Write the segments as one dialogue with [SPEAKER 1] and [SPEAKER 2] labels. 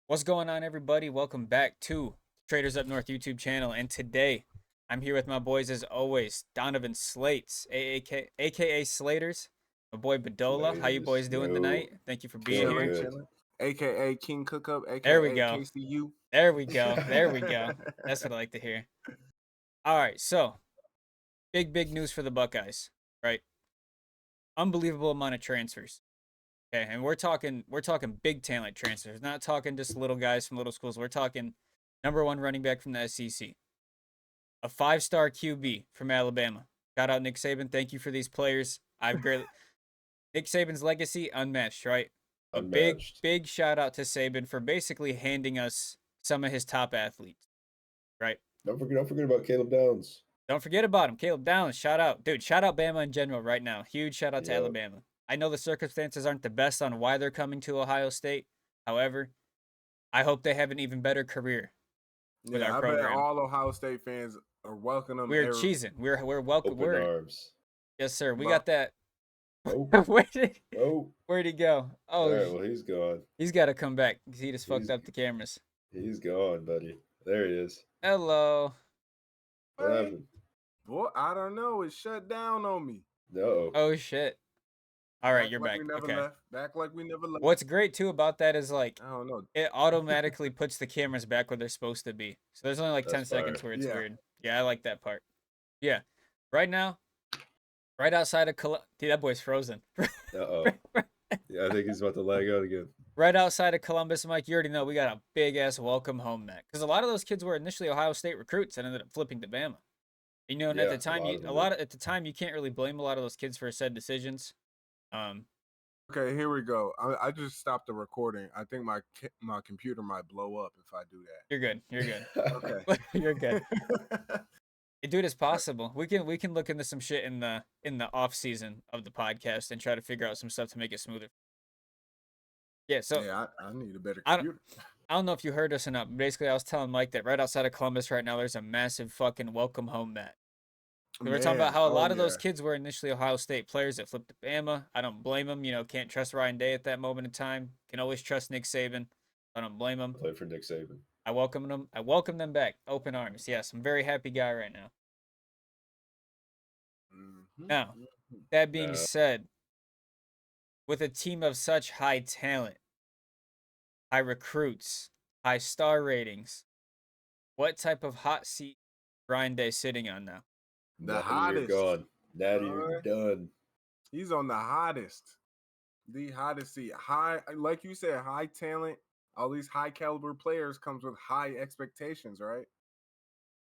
[SPEAKER 1] What's going on, everybody? Welcome back to Traders Up North YouTube channel. And today, I'm here with my boys as always, Donovan Slates, aka Slaters, my boy Badola. How you
[SPEAKER 2] Laters.
[SPEAKER 1] boys doing
[SPEAKER 2] Yo,
[SPEAKER 1] tonight? Thank you for being
[SPEAKER 2] feeling
[SPEAKER 1] here.
[SPEAKER 2] good.
[SPEAKER 3] Chilling. AKA King Cookup,
[SPEAKER 1] There we
[SPEAKER 3] AKA
[SPEAKER 1] go.
[SPEAKER 3] KCU.
[SPEAKER 1] There we go. There we go. That's what I like to hear. All right, so big news for the Buckeyes, right? Unbelievable amount of transfers. Okay, and we're talking big talent transfers, not talking just little guys from little schools. We're talking number one running back from the SEC, a 5-star QB from Alabama. Shout out Nick Saban. Thank you for these players. I've greatly Nick Saban's legacy unmatched, right? But
[SPEAKER 2] Unmatched.
[SPEAKER 1] big shout out to Saban for basically handing us some of his top athletes, right?
[SPEAKER 2] Don't forget about Caleb Downs.
[SPEAKER 1] Don't forget about him. Caleb Downs, shout out. Dude, shout out Bama in general right now. Huge shout out to
[SPEAKER 2] Yeah.
[SPEAKER 1] Alabama. I know the circumstances aren't the best on why they're coming to Ohio State. However, I hope they have an even better career with
[SPEAKER 3] Yeah,
[SPEAKER 1] our
[SPEAKER 3] I bet
[SPEAKER 1] program.
[SPEAKER 3] all Ohio State fans are welcoming them.
[SPEAKER 1] We're cheesing. We're welcome.
[SPEAKER 2] Open arms.
[SPEAKER 1] Yes, sir. We
[SPEAKER 3] Bro.
[SPEAKER 1] got that.
[SPEAKER 2] Oh,
[SPEAKER 1] Where'd he go?
[SPEAKER 2] all
[SPEAKER 1] Oh,
[SPEAKER 2] right. Well, he's gone.
[SPEAKER 1] he's got to come back because he just fucked
[SPEAKER 2] He's-
[SPEAKER 1] up the cameras.
[SPEAKER 2] He's gone, buddy. There he is.
[SPEAKER 1] Hello.
[SPEAKER 2] What
[SPEAKER 3] Hey,
[SPEAKER 2] happened?
[SPEAKER 3] boy, I don't know. It shut down on me.
[SPEAKER 2] No.
[SPEAKER 1] Oh shit. All right,
[SPEAKER 3] Back
[SPEAKER 1] you're
[SPEAKER 3] like
[SPEAKER 1] back.
[SPEAKER 3] We never
[SPEAKER 1] Okay.
[SPEAKER 3] left. Back like we never left.
[SPEAKER 1] What's great too about that is like
[SPEAKER 3] I don't know.
[SPEAKER 1] it automatically puts the cameras back where they're supposed to be. So there's only like 10
[SPEAKER 2] That's
[SPEAKER 1] seconds
[SPEAKER 2] fire.
[SPEAKER 1] where it's
[SPEAKER 3] Yeah.
[SPEAKER 1] weird. Yeah, I like that part. Yeah. Right now, right outside of Dude, that boy's frozen.
[SPEAKER 2] Uh-oh. Yeah, I think he's about to lag out again.
[SPEAKER 1] Right outside of Columbus, Mike, you already know we got a big ass welcome home mat. Because a lot of those kids were initially Ohio State recruits and ended up flipping to Bama. You know, and at
[SPEAKER 2] Yeah,
[SPEAKER 1] the time,
[SPEAKER 2] a lot of them
[SPEAKER 1] at the time, you can't really blame a lot of those kids for said decisions.
[SPEAKER 3] Okay, here we go. I just stopped the recording. I think my computer might blow up if I do
[SPEAKER 1] You're good. You're good.
[SPEAKER 3] that.
[SPEAKER 1] You're good.
[SPEAKER 3] Okay.
[SPEAKER 1] Dude, it's possible. We can look into some shit in the off season of the podcast and try to figure out some stuff to make it smoother. Yeah. So
[SPEAKER 3] Yeah, I need a better
[SPEAKER 1] I don't,
[SPEAKER 3] computer.
[SPEAKER 1] I don't know if you heard us or not. But basically, I was telling Mike that right outside of Columbus right now, there's a massive fucking welcome home mat. We were talking about
[SPEAKER 3] Man,
[SPEAKER 1] how a
[SPEAKER 3] oh
[SPEAKER 1] lot of those
[SPEAKER 3] yeah.
[SPEAKER 1] kids were initially Ohio State players that flipped to Bama. I don't blame them. You know, can't trust Ryan Day at that moment in time. Can always trust Nick Saban. I don't blame him.
[SPEAKER 2] Play for Nick Saban.
[SPEAKER 1] I welcome them. I welcome them back. Open arms. Yes, I'm a very happy guy right now.
[SPEAKER 3] Mhm.
[SPEAKER 1] Now, that being said, with a team of such high talent, high recruits, high star ratings, what type of hot seat Ryan Day sitting on now?
[SPEAKER 3] The
[SPEAKER 2] Natty,
[SPEAKER 3] hottest.
[SPEAKER 2] you're gone. Natty, you're done.
[SPEAKER 3] He's on the hottest seat. High, like you said, high talent. All these high caliber players comes with high expectations, right?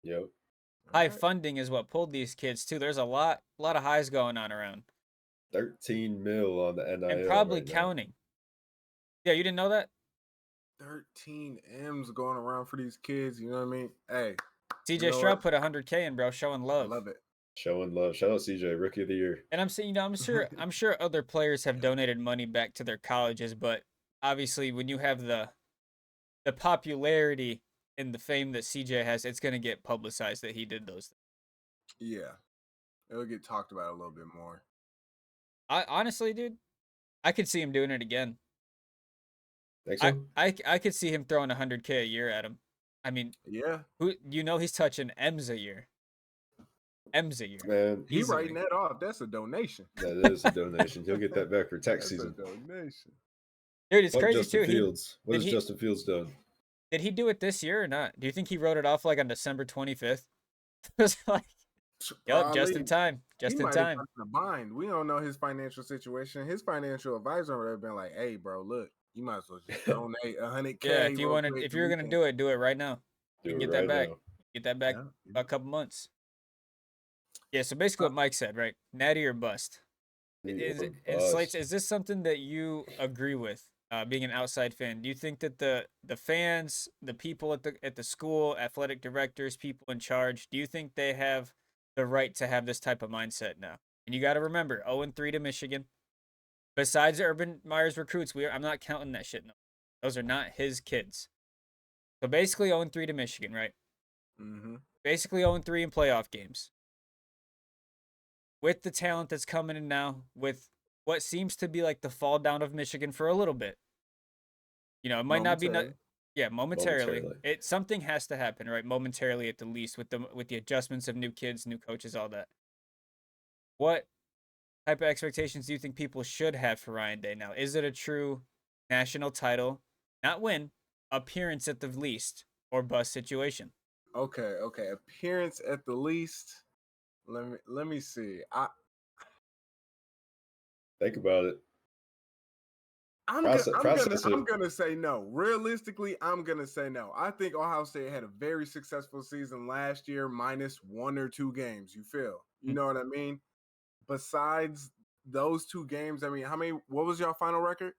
[SPEAKER 2] Yep.
[SPEAKER 1] High
[SPEAKER 3] Alright.
[SPEAKER 1] funding is what pulled these kids too. There's a lot of highs going on around,
[SPEAKER 2] 13 mil on the NIL
[SPEAKER 1] and probably
[SPEAKER 2] right now.
[SPEAKER 1] counting. Yeah, you didn't know that?
[SPEAKER 3] 13 M's going around for these kids. You know what I mean? Hey,
[SPEAKER 1] CJ
[SPEAKER 3] you know
[SPEAKER 1] Stroud
[SPEAKER 3] what?
[SPEAKER 1] put 100K in, bro, showing
[SPEAKER 3] I
[SPEAKER 1] love.
[SPEAKER 3] love it.
[SPEAKER 2] Showing love. Shout out CJ, Rookie of the Year.
[SPEAKER 1] And I'm saying, you know, I'm sure other players have donated money back to their colleges, but obviously when you have the popularity and the fame that CJ has, it's gonna get publicized that he did those things.
[SPEAKER 3] Yeah, it'll get talked about a little bit more.
[SPEAKER 1] I honestly, dude, I could see him doing it again.
[SPEAKER 2] Think so?
[SPEAKER 1] I could see him throwing 100K a year at him. I mean,
[SPEAKER 3] Yeah,
[SPEAKER 1] he's touching M's a year. M's a year.
[SPEAKER 2] Man,
[SPEAKER 3] he
[SPEAKER 1] Easily.
[SPEAKER 3] writing that off. That's a donation.
[SPEAKER 2] that is a donation. He'll get that back for tax
[SPEAKER 3] That's
[SPEAKER 2] season.
[SPEAKER 3] a donation.
[SPEAKER 1] Dude, it's
[SPEAKER 2] What
[SPEAKER 1] crazy
[SPEAKER 2] Justin
[SPEAKER 1] too.
[SPEAKER 2] Fields? What
[SPEAKER 1] did
[SPEAKER 2] has
[SPEAKER 1] he-
[SPEAKER 2] Justin Fields done?
[SPEAKER 1] Did he do it this year or not? Do you think he wrote it off like on December 25th? It was like, yep, just in
[SPEAKER 3] Probably.
[SPEAKER 1] time. Just
[SPEAKER 3] He
[SPEAKER 1] in
[SPEAKER 3] might have
[SPEAKER 1] time.
[SPEAKER 3] gotten in a bind. We don't know his financial situation. His financial advisor would have been like, "Hey, bro, look, you might as well just donate 100K.
[SPEAKER 1] Yeah, if you were gonna do it right now. You can
[SPEAKER 2] Do
[SPEAKER 1] get
[SPEAKER 2] it
[SPEAKER 1] that
[SPEAKER 2] right
[SPEAKER 1] back.
[SPEAKER 2] now.
[SPEAKER 1] Get that back
[SPEAKER 3] Yeah.
[SPEAKER 1] a couple months. Yeah, so basically what Mike said, right? Natty or bust. And Slates, is this something that you agree with? Being an outside fan, do you think that the fans, the people at the school, athletic directors, people in charge, do you think they have the right to have this type of mindset now? And you got to remember, 0-3 to Michigan. Besides Urban Meyer's recruits, I'm not counting that shit. No, those are not his kids. So basically 0-3 to Michigan, right?
[SPEAKER 3] Mm-hmm.
[SPEAKER 1] Basically 0-3 in playoff games. With the talent that's coming in now, with what seems to be like the fall down of Michigan for a little bit. You know, it might not be Yeah, momentarily. Something has to happen, right? Momentarily at the least, with the adjustments of new kids, new coaches, all that. What type of expectations do you think people should have for Ryan Day now? Is it a true national title, not win, appearance at the least, or bust situation?
[SPEAKER 3] Okay. Appearance at the least. Let me see.
[SPEAKER 2] Think about it.
[SPEAKER 3] I'm
[SPEAKER 2] Process it.
[SPEAKER 3] gonna say no. Realistically, I'm gonna say no. I think Ohio State had a very successful season last year, minus 1 or 2 games. You feel? You know what I mean? Besides those 2 games, I mean, what was your final record?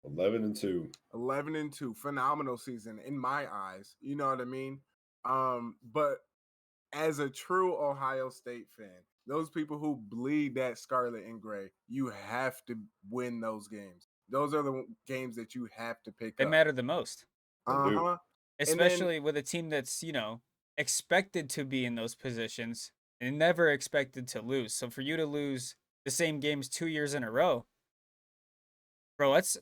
[SPEAKER 2] 11-2.
[SPEAKER 3] 11-2. Phenomenal season in my eyes. You know what I mean? But as a true Ohio State fan, those people who bleed that scarlet and gray, you have to win those games. Those are the games that you have to pick
[SPEAKER 1] They
[SPEAKER 3] up.
[SPEAKER 1] matter the most.
[SPEAKER 3] Uh-huh.
[SPEAKER 1] Especially with a team that's, expected to be in those positions and never expected to lose. So for you to lose the same games 2 years in a row, bro, that's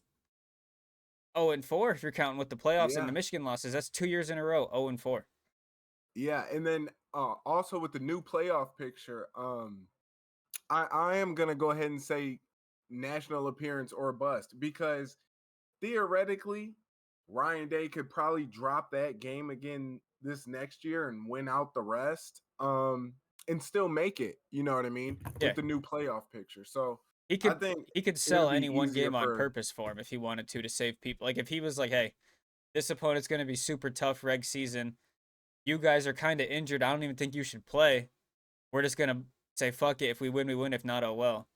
[SPEAKER 1] 0-4 if you're counting with the playoffs and the Michigan losses. That's 2 years in a row, 0-4.
[SPEAKER 3] Yeah, and then also with the new playoff picture, I am gonna go ahead and say national appearance or bust, because theoretically Ryan Day could probably drop that game again this next year and win out the rest, and still make it. You know what I mean?
[SPEAKER 1] Yeah.
[SPEAKER 3] With the new playoff picture, so
[SPEAKER 1] He
[SPEAKER 3] I
[SPEAKER 1] could
[SPEAKER 3] think
[SPEAKER 1] he could
[SPEAKER 3] it'll
[SPEAKER 1] sell
[SPEAKER 3] be
[SPEAKER 1] any one
[SPEAKER 3] easier
[SPEAKER 1] game on
[SPEAKER 3] for.
[SPEAKER 1] purpose for him if he wanted to save people. Like if he was like, "Hey, this opponent's going to be super tough reg season. You guys are kind of injured. I don't even think you should play. We're just going to say fuck it. If we win, we win. If not, oh well."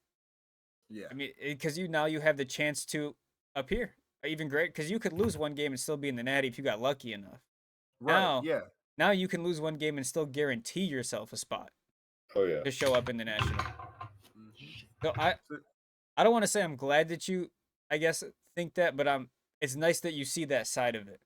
[SPEAKER 3] Yeah,
[SPEAKER 1] I mean, because now you have the chance to appear even great, because you could lose one game and still be in the Natty if you got lucky enough.
[SPEAKER 3] right. Yeah.
[SPEAKER 1] Now you can lose one game and still guarantee yourself a spot
[SPEAKER 2] Oh yeah.
[SPEAKER 1] to show up in the national.
[SPEAKER 3] Mhm.
[SPEAKER 1] So I don't want to say I'm glad that you, I guess, think that, but it's nice that you see that side of it.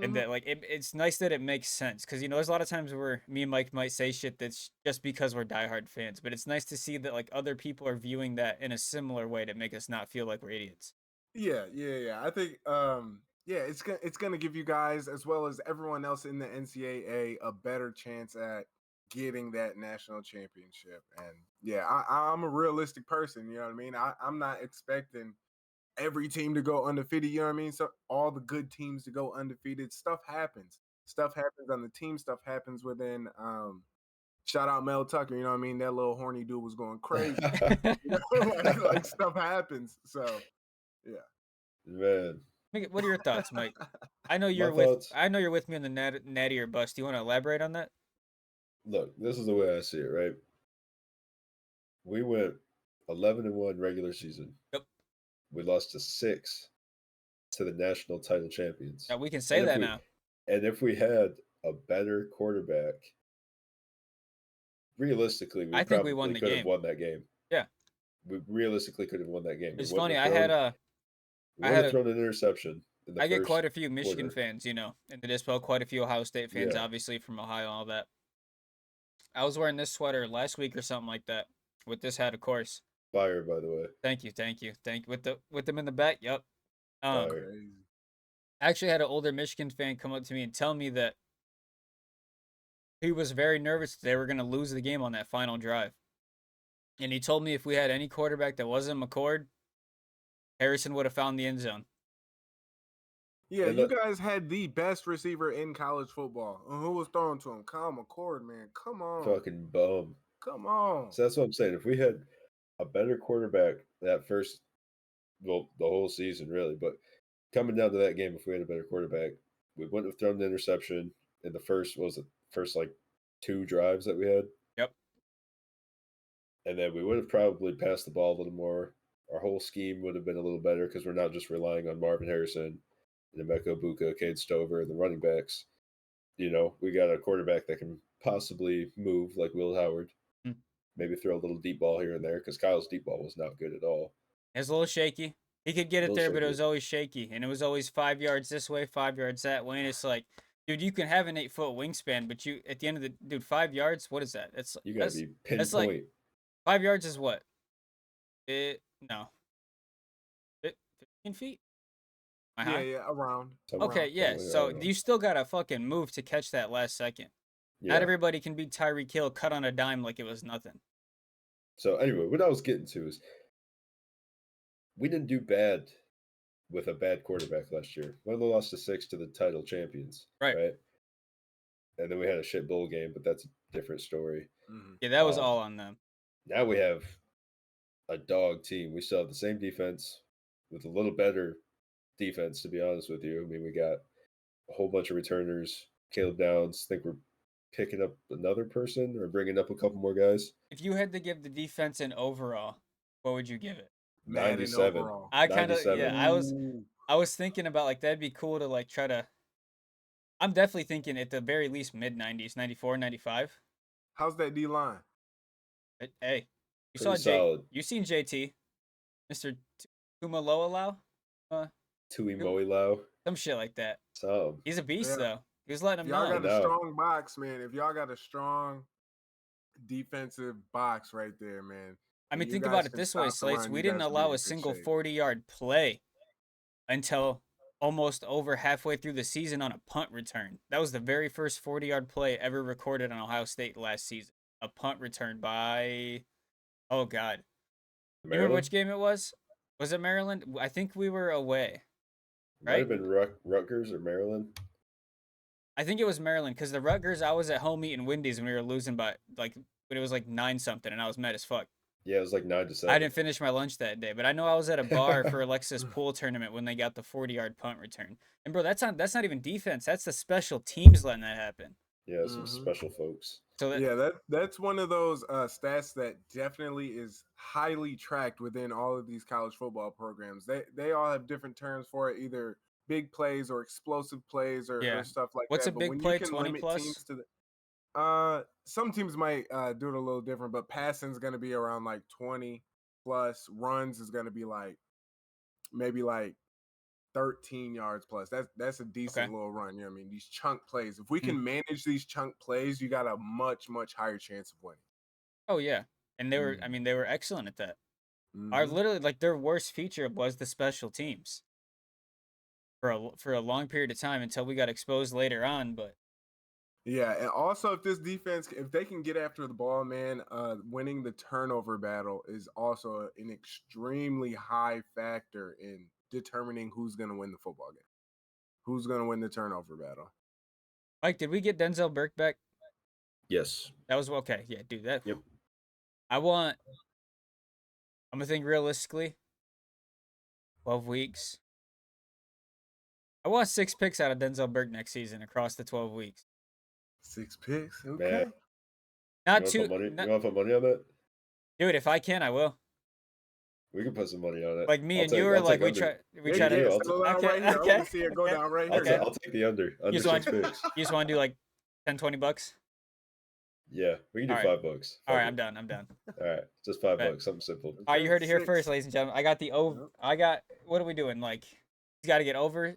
[SPEAKER 1] And that, like, it's nice that it makes sense, because there's a lot of times where me and Mike might say shit that's just because we're diehard fans, but it's nice to see that like other people are viewing that in a similar way to make us not feel like we're idiots.
[SPEAKER 3] Yeah. I think yeah, it's gonna give you guys, as well as everyone else in the NCAA, a better chance at getting that national championship. And yeah, I'm a realistic person, you know what I mean? I'm not expecting every team to go undefeated, you know what I mean? So all the good teams to go undefeated. Stuff happens. Stuff happens on the team, stuff happens within. Shout out Mel Tucker, you know what I mean? That little horny dude was going crazy. like stuff happens. So yeah.
[SPEAKER 2] Man,
[SPEAKER 1] What are your thoughts, Mike? I know
[SPEAKER 2] my
[SPEAKER 1] you're
[SPEAKER 2] thoughts.
[SPEAKER 1] with me on the Natty or bust. Do you want to elaborate on that?
[SPEAKER 2] Look, this is the way I see it. Right, we went 11-1 regular season.
[SPEAKER 1] Yep.
[SPEAKER 2] We lost to 6 to the national title champions.
[SPEAKER 1] Yeah, we can say that now.
[SPEAKER 2] And if we had a better quarterback, realistically,
[SPEAKER 1] I think we won the
[SPEAKER 2] could
[SPEAKER 1] game.
[SPEAKER 2] have won that game.
[SPEAKER 1] Yeah.
[SPEAKER 2] We realistically could have won that game.
[SPEAKER 1] It's funny. I had
[SPEAKER 2] thrown an interception.
[SPEAKER 1] I get quite a few Michigan fans, in the Dispo, quite a few Ohio State fans,
[SPEAKER 2] Yeah.
[SPEAKER 1] obviously from Ohio, all that. I was wearing this sweater last week or something like that, with this hat, of course.
[SPEAKER 2] Fire, by the way.
[SPEAKER 1] Thank you. With them in the back. Yep.
[SPEAKER 2] Fire.
[SPEAKER 1] I actually had an older Michigan fan come up to me and tell me that he was very nervous they were going to lose the game on that final drive. And he told me if we had any quarterback that wasn't McCord, Harrison would have found the end zone.
[SPEAKER 3] Yeah, you guys had the best receiver in college football. Who was throwing to him? Kyle McCord, man. Come on.
[SPEAKER 2] Fucking bum.
[SPEAKER 3] Come on.
[SPEAKER 2] So that's what I'm saying. If we had a better quarterback that first, well, the whole season, really, but coming down to that game, if we had a better quarterback, we wouldn't have thrown the interception in the first like 2 drives that we had.
[SPEAKER 1] Yep.
[SPEAKER 2] And then we would have probably passed the ball a little more. Our whole scheme would have been a little better because we're not just relying on Marvin Harrison and Emeka Buka, Cade Stover, and the running backs. We got a quarterback that can possibly move like Will Howard. Maybe throw a little deep ball here and there, because Kyle's deep ball was not good at all.
[SPEAKER 1] It was a little shaky. He could get it there, but it was always shaky. And it was always 5 yards this way, 5 yards that way. And it's like, dude, you can have an 8-foot wingspan, but you, at the end of the, 5 yards, what is that?
[SPEAKER 2] You got to be pinpoint.
[SPEAKER 1] That's like, 5 yards is what? 15 feet? Am I
[SPEAKER 3] Yeah,
[SPEAKER 1] high?
[SPEAKER 3] yeah, around.
[SPEAKER 1] Okay, yeah.
[SPEAKER 2] somewhere, I
[SPEAKER 1] So
[SPEAKER 2] don't know.
[SPEAKER 1] you still gotta fucking move to catch that last second. Not
[SPEAKER 2] Yeah.
[SPEAKER 1] everybody can be Tyreek Hill cut on a dime like it was nothing.
[SPEAKER 2] So anyway, what I was getting to is we didn't do bad with a bad quarterback last year. We only lost to 6 to the title champions,
[SPEAKER 1] Right.
[SPEAKER 2] right? And then we had a shit bowl game, but that's a different story.
[SPEAKER 3] Mhm.
[SPEAKER 1] Yeah, that was
[SPEAKER 2] Um,
[SPEAKER 1] all on them.
[SPEAKER 2] Now we have a dog team. We still have the same defense with a little better defense, to be honest with you. I mean, we got a whole bunch of returners. Caleb Downs. I think we're picking up another person or bringing up a couple more guys.
[SPEAKER 1] If you had to give the defense an overall, what would you give it?
[SPEAKER 3] Madden
[SPEAKER 2] 97.
[SPEAKER 3] overall.
[SPEAKER 1] I kind of
[SPEAKER 2] 97.
[SPEAKER 3] Ooh.
[SPEAKER 1] I was thinking about like that'd be cool to like try to. I'm definitely thinking at the very least mid 90s, 94, 95.
[SPEAKER 3] How's that D line?
[SPEAKER 1] Hey, you
[SPEAKER 2] Pretty
[SPEAKER 1] saw J.
[SPEAKER 2] solid.
[SPEAKER 1] You seen JT, Mr. Kumaloalau?
[SPEAKER 2] Tui Moilau.
[SPEAKER 1] Some shit like that.
[SPEAKER 2] Some.
[SPEAKER 1] He's a beast
[SPEAKER 3] Yeah.
[SPEAKER 1] though. He was letting
[SPEAKER 3] If
[SPEAKER 1] him
[SPEAKER 3] y'all
[SPEAKER 1] know.
[SPEAKER 3] got a
[SPEAKER 2] know.
[SPEAKER 3] strong box, man. If y'all got a strong defensive box right there, man.
[SPEAKER 1] I mean,
[SPEAKER 3] you
[SPEAKER 1] think
[SPEAKER 3] guys
[SPEAKER 1] about it
[SPEAKER 3] can
[SPEAKER 1] this way,
[SPEAKER 3] stop the
[SPEAKER 1] Slates.
[SPEAKER 3] run,
[SPEAKER 1] We
[SPEAKER 3] you
[SPEAKER 1] didn't
[SPEAKER 3] guys will be
[SPEAKER 1] allow
[SPEAKER 3] in
[SPEAKER 1] a
[SPEAKER 3] good
[SPEAKER 1] single
[SPEAKER 3] shape.
[SPEAKER 1] 40-yard play until almost over halfway through the season on a punt return. That was the very first 40-yard play ever recorded on Ohio State last season. A punt return by, oh God. You remember
[SPEAKER 2] Maryland?
[SPEAKER 1] which game it was? Was it Maryland? I think we were away.
[SPEAKER 2] Might have
[SPEAKER 1] right?
[SPEAKER 2] been Rutgers or Maryland.
[SPEAKER 1] I think it was Maryland because the Rutgers, I was at home eating Wendy's when we were losing by like when it was like 9-something and I was mad as fuck.
[SPEAKER 2] Yeah, it was like 9-7.
[SPEAKER 1] I didn't finish my lunch that day, but I know I was at a bar for Alexa's pool tournament when they got the 40-yard punt return. And bro, that's not even defense. That's the special teams letting that happen.
[SPEAKER 2] Yeah, some
[SPEAKER 3] Mhm.
[SPEAKER 2] special folks.
[SPEAKER 1] So that,
[SPEAKER 3] Yeah, that's one of those stats that definitely is highly tracked within all of these college football programs. They all have different terms for it, either big plays or explosive plays
[SPEAKER 1] yeah.
[SPEAKER 3] or stuff like
[SPEAKER 1] What's
[SPEAKER 3] that.
[SPEAKER 1] a
[SPEAKER 3] But
[SPEAKER 1] big
[SPEAKER 3] when
[SPEAKER 1] play?
[SPEAKER 3] you can
[SPEAKER 1] 20
[SPEAKER 3] limit
[SPEAKER 1] plus?
[SPEAKER 3] teams to the some teams might do it a little different, but passing is going to be around like 20 plus. Runs is going to be like maybe like 13 yards plus. That's a decent
[SPEAKER 1] Okay.
[SPEAKER 3] little run. You know what I mean? These chunk plays. If we
[SPEAKER 1] Hmm.
[SPEAKER 3] can manage these chunk plays, you got a much higher chance of winning.
[SPEAKER 1] Oh yeah. And they were, I
[SPEAKER 3] Mm.
[SPEAKER 1] mean, they were excellent at that. Our
[SPEAKER 3] Mhm.
[SPEAKER 1] literally like their worst feature was the special teams for a long period of time until we got exposed later on. But
[SPEAKER 3] Yeah, and also if this defense, if they can get after the ball, man, winning the turnover battle is also an extremely high factor in determining who's going to win the football game. Who's going to win the turnover battle?
[SPEAKER 1] Mike, did we get Denzel Burke back?
[SPEAKER 2] Yes.
[SPEAKER 1] That was okay. Yeah, dude. That
[SPEAKER 2] Yep.
[SPEAKER 1] I'm gonna think realistically. 12 weeks. I want 6 picks out of Denzel Burke next season across the 12 weeks.
[SPEAKER 3] 6 picks. Okay.
[SPEAKER 2] Man.
[SPEAKER 1] Not
[SPEAKER 2] You
[SPEAKER 1] too.
[SPEAKER 2] want to put money?
[SPEAKER 1] Not,
[SPEAKER 2] You want to put money on that?
[SPEAKER 1] dude, if I can, I will.
[SPEAKER 2] We can put some money on it.
[SPEAKER 1] Like me
[SPEAKER 2] I'll
[SPEAKER 1] and
[SPEAKER 2] take-
[SPEAKER 1] you are
[SPEAKER 2] I'll
[SPEAKER 1] like
[SPEAKER 2] take
[SPEAKER 1] we
[SPEAKER 2] under.
[SPEAKER 1] try. We
[SPEAKER 3] Yeah,
[SPEAKER 1] try
[SPEAKER 2] Me
[SPEAKER 1] to.
[SPEAKER 2] too. I'll
[SPEAKER 3] settle down
[SPEAKER 1] Okay,
[SPEAKER 3] right here. I
[SPEAKER 1] okay,
[SPEAKER 3] want to see it go
[SPEAKER 1] okay,
[SPEAKER 3] down right
[SPEAKER 2] I'll,
[SPEAKER 3] here.
[SPEAKER 1] okay.
[SPEAKER 2] I'll take the under.
[SPEAKER 1] You
[SPEAKER 2] Under
[SPEAKER 1] just want
[SPEAKER 2] 6 picks.
[SPEAKER 1] you just want to do like 10, 20 bucks?
[SPEAKER 2] Yeah, we can do
[SPEAKER 1] All right.
[SPEAKER 2] $5.
[SPEAKER 1] All
[SPEAKER 2] Fuck
[SPEAKER 1] right,
[SPEAKER 2] it.
[SPEAKER 1] I'm done. I'm done.
[SPEAKER 2] All right, just $5.
[SPEAKER 1] Bet.
[SPEAKER 2] Something simple.
[SPEAKER 1] All right, you heard it here
[SPEAKER 3] 6.
[SPEAKER 1] first, ladies and gentlemen. I got the over.
[SPEAKER 3] Yep.
[SPEAKER 1] I got. What are we doing? Like, he's got to get over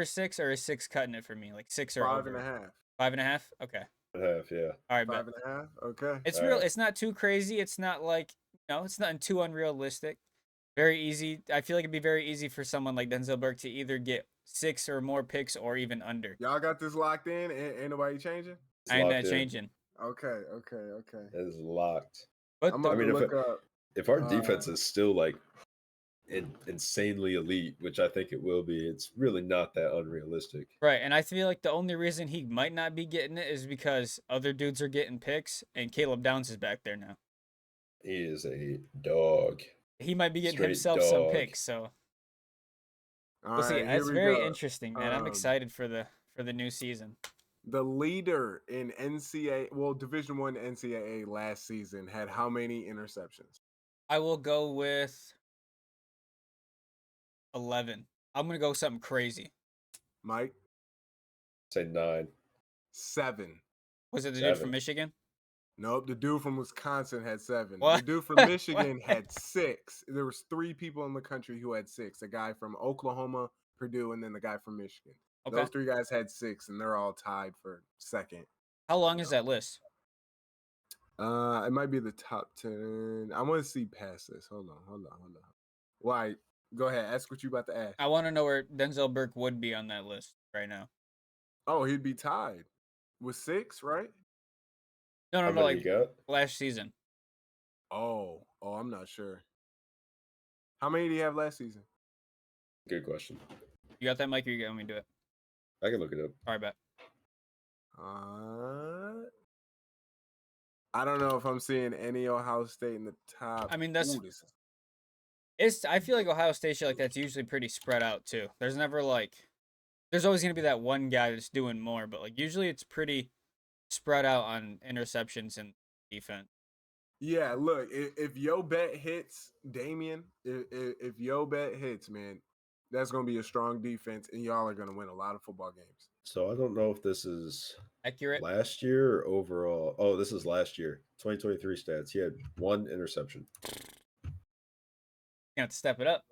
[SPEAKER 1] 6, or is 6 cutting it for me? Like 6 or over.
[SPEAKER 3] 5.5.
[SPEAKER 1] 5.5. Okay.
[SPEAKER 2] Half, yeah.
[SPEAKER 1] All right, bet.
[SPEAKER 3] 5.5. Okay.
[SPEAKER 1] It's
[SPEAKER 2] All
[SPEAKER 1] real.
[SPEAKER 2] right.
[SPEAKER 1] It's not too crazy. It's not like it's nothing too unrealistic. Very easy. I feel like it'd be very easy for someone like Denzel Burke to either get 6 or more picks or even under.
[SPEAKER 3] Y'all got this locked in. Ain't nobody changing.
[SPEAKER 2] It's
[SPEAKER 1] I ain't
[SPEAKER 2] locked in.
[SPEAKER 1] changing.
[SPEAKER 3] Okay.
[SPEAKER 2] It is locked.
[SPEAKER 1] But
[SPEAKER 3] I'm
[SPEAKER 1] the,
[SPEAKER 3] about
[SPEAKER 2] I mean,
[SPEAKER 3] to
[SPEAKER 2] if
[SPEAKER 3] look up.
[SPEAKER 2] If our defense is still like insanely elite, which I think it will be, it's really not that unrealistic.
[SPEAKER 1] right, and I feel like the only reason he might not be getting it is because other dudes are getting picks, and Caleb Downs is back there now.
[SPEAKER 2] He is a dog.
[SPEAKER 1] He might be getting
[SPEAKER 2] Straight
[SPEAKER 1] himself some
[SPEAKER 2] dog.
[SPEAKER 1] picks, so
[SPEAKER 3] All
[SPEAKER 1] we'll see.
[SPEAKER 3] right, here
[SPEAKER 1] It's
[SPEAKER 3] we
[SPEAKER 1] very
[SPEAKER 3] go.
[SPEAKER 1] interesting, man. I'm excited for the new season.
[SPEAKER 3] The leader in Division 1 NCAA last season had how many interceptions?
[SPEAKER 1] I will go with 11. I'm gonna go something crazy.
[SPEAKER 3] Mike?
[SPEAKER 2] Say 9.
[SPEAKER 3] 7.
[SPEAKER 1] Was it the dude
[SPEAKER 2] 7.
[SPEAKER 1] from Michigan?
[SPEAKER 3] Nope, the dude from Wisconsin had 7.
[SPEAKER 1] What?
[SPEAKER 3] The dude from Michigan had 6. There was 3 people in the country who had 6. A guy from Oklahoma, Purdue, and then the guy from Michigan.
[SPEAKER 1] Okay.
[SPEAKER 3] Those 3 guys had 6, and they're all tied for second.
[SPEAKER 1] How long is that list?
[SPEAKER 3] It might be the top 10. I want to see past this. Hold on. Why? Go ahead. Ask what you about to ask.
[SPEAKER 1] I want to know where Denzel Burke would be on that list right now.
[SPEAKER 3] Oh, he'd be tied with 6, right?
[SPEAKER 1] No,
[SPEAKER 2] How
[SPEAKER 1] no,
[SPEAKER 2] many you
[SPEAKER 1] like
[SPEAKER 2] got?
[SPEAKER 1] last season.
[SPEAKER 3] Oh, I'm not sure. How many did he have last season?
[SPEAKER 2] Good question.
[SPEAKER 1] You got that, Mike? Or you got me to do it?
[SPEAKER 2] I can look it up.
[SPEAKER 1] All right, bet.
[SPEAKER 3] I don't know if I'm seeing any Ohio State in the top.
[SPEAKER 1] I mean, that's
[SPEAKER 3] Ooh, this is
[SPEAKER 1] I feel like Ohio State shit like that's usually pretty spread out too. There's never like there's always gonna be that one guy that's doing more, but like usually it's pretty spread out on interceptions and defense.
[SPEAKER 3] Yeah, look, if Yo Bet hits, Damian, if Yo Bet hits, man, that's gonna be a strong defense, and y'all are gonna win a lot of football games.
[SPEAKER 2] So I don't know if this is
[SPEAKER 1] Accurate.
[SPEAKER 2] last year or overall. Oh, this is last year. 2023 stats. He had 1 interception.
[SPEAKER 1] You have to step it up.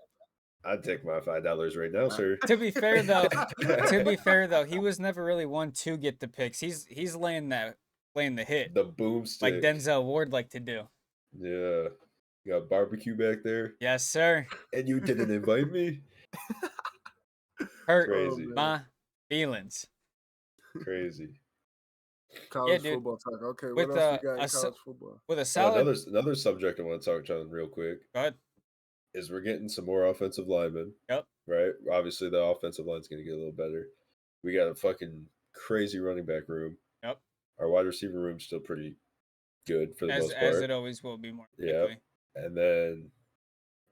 [SPEAKER 2] I'd take my $5 right now, sir.
[SPEAKER 1] To be fair though, he was never really one to get the picks. He's laying the hit
[SPEAKER 2] The boomstick.
[SPEAKER 1] like Denzel Ward like to do.
[SPEAKER 2] Yeah. You got barbecue back there,
[SPEAKER 1] Yes, sir.
[SPEAKER 2] and you didn't invite me.
[SPEAKER 1] Hurt
[SPEAKER 2] Crazy.
[SPEAKER 1] my feelings.
[SPEAKER 2] Crazy.
[SPEAKER 3] College
[SPEAKER 1] dude.
[SPEAKER 3] football talk. Okay,
[SPEAKER 1] With
[SPEAKER 3] what else we got
[SPEAKER 1] a
[SPEAKER 3] in college football?
[SPEAKER 1] With a
[SPEAKER 2] Oh,
[SPEAKER 1] solid.
[SPEAKER 2] another subject I want to touch on real quick
[SPEAKER 1] Go ahead.
[SPEAKER 2] is we're getting some more offensive linemen.
[SPEAKER 1] Yep.
[SPEAKER 2] Right? Obviously, the offensive line's going to get a little better. We got a fucking crazy running back room.
[SPEAKER 1] Yep.
[SPEAKER 2] Our wide receiver room's still pretty good for the most part.
[SPEAKER 1] As it always will be, more
[SPEAKER 2] Yeah.
[SPEAKER 1] likely.
[SPEAKER 2] And then,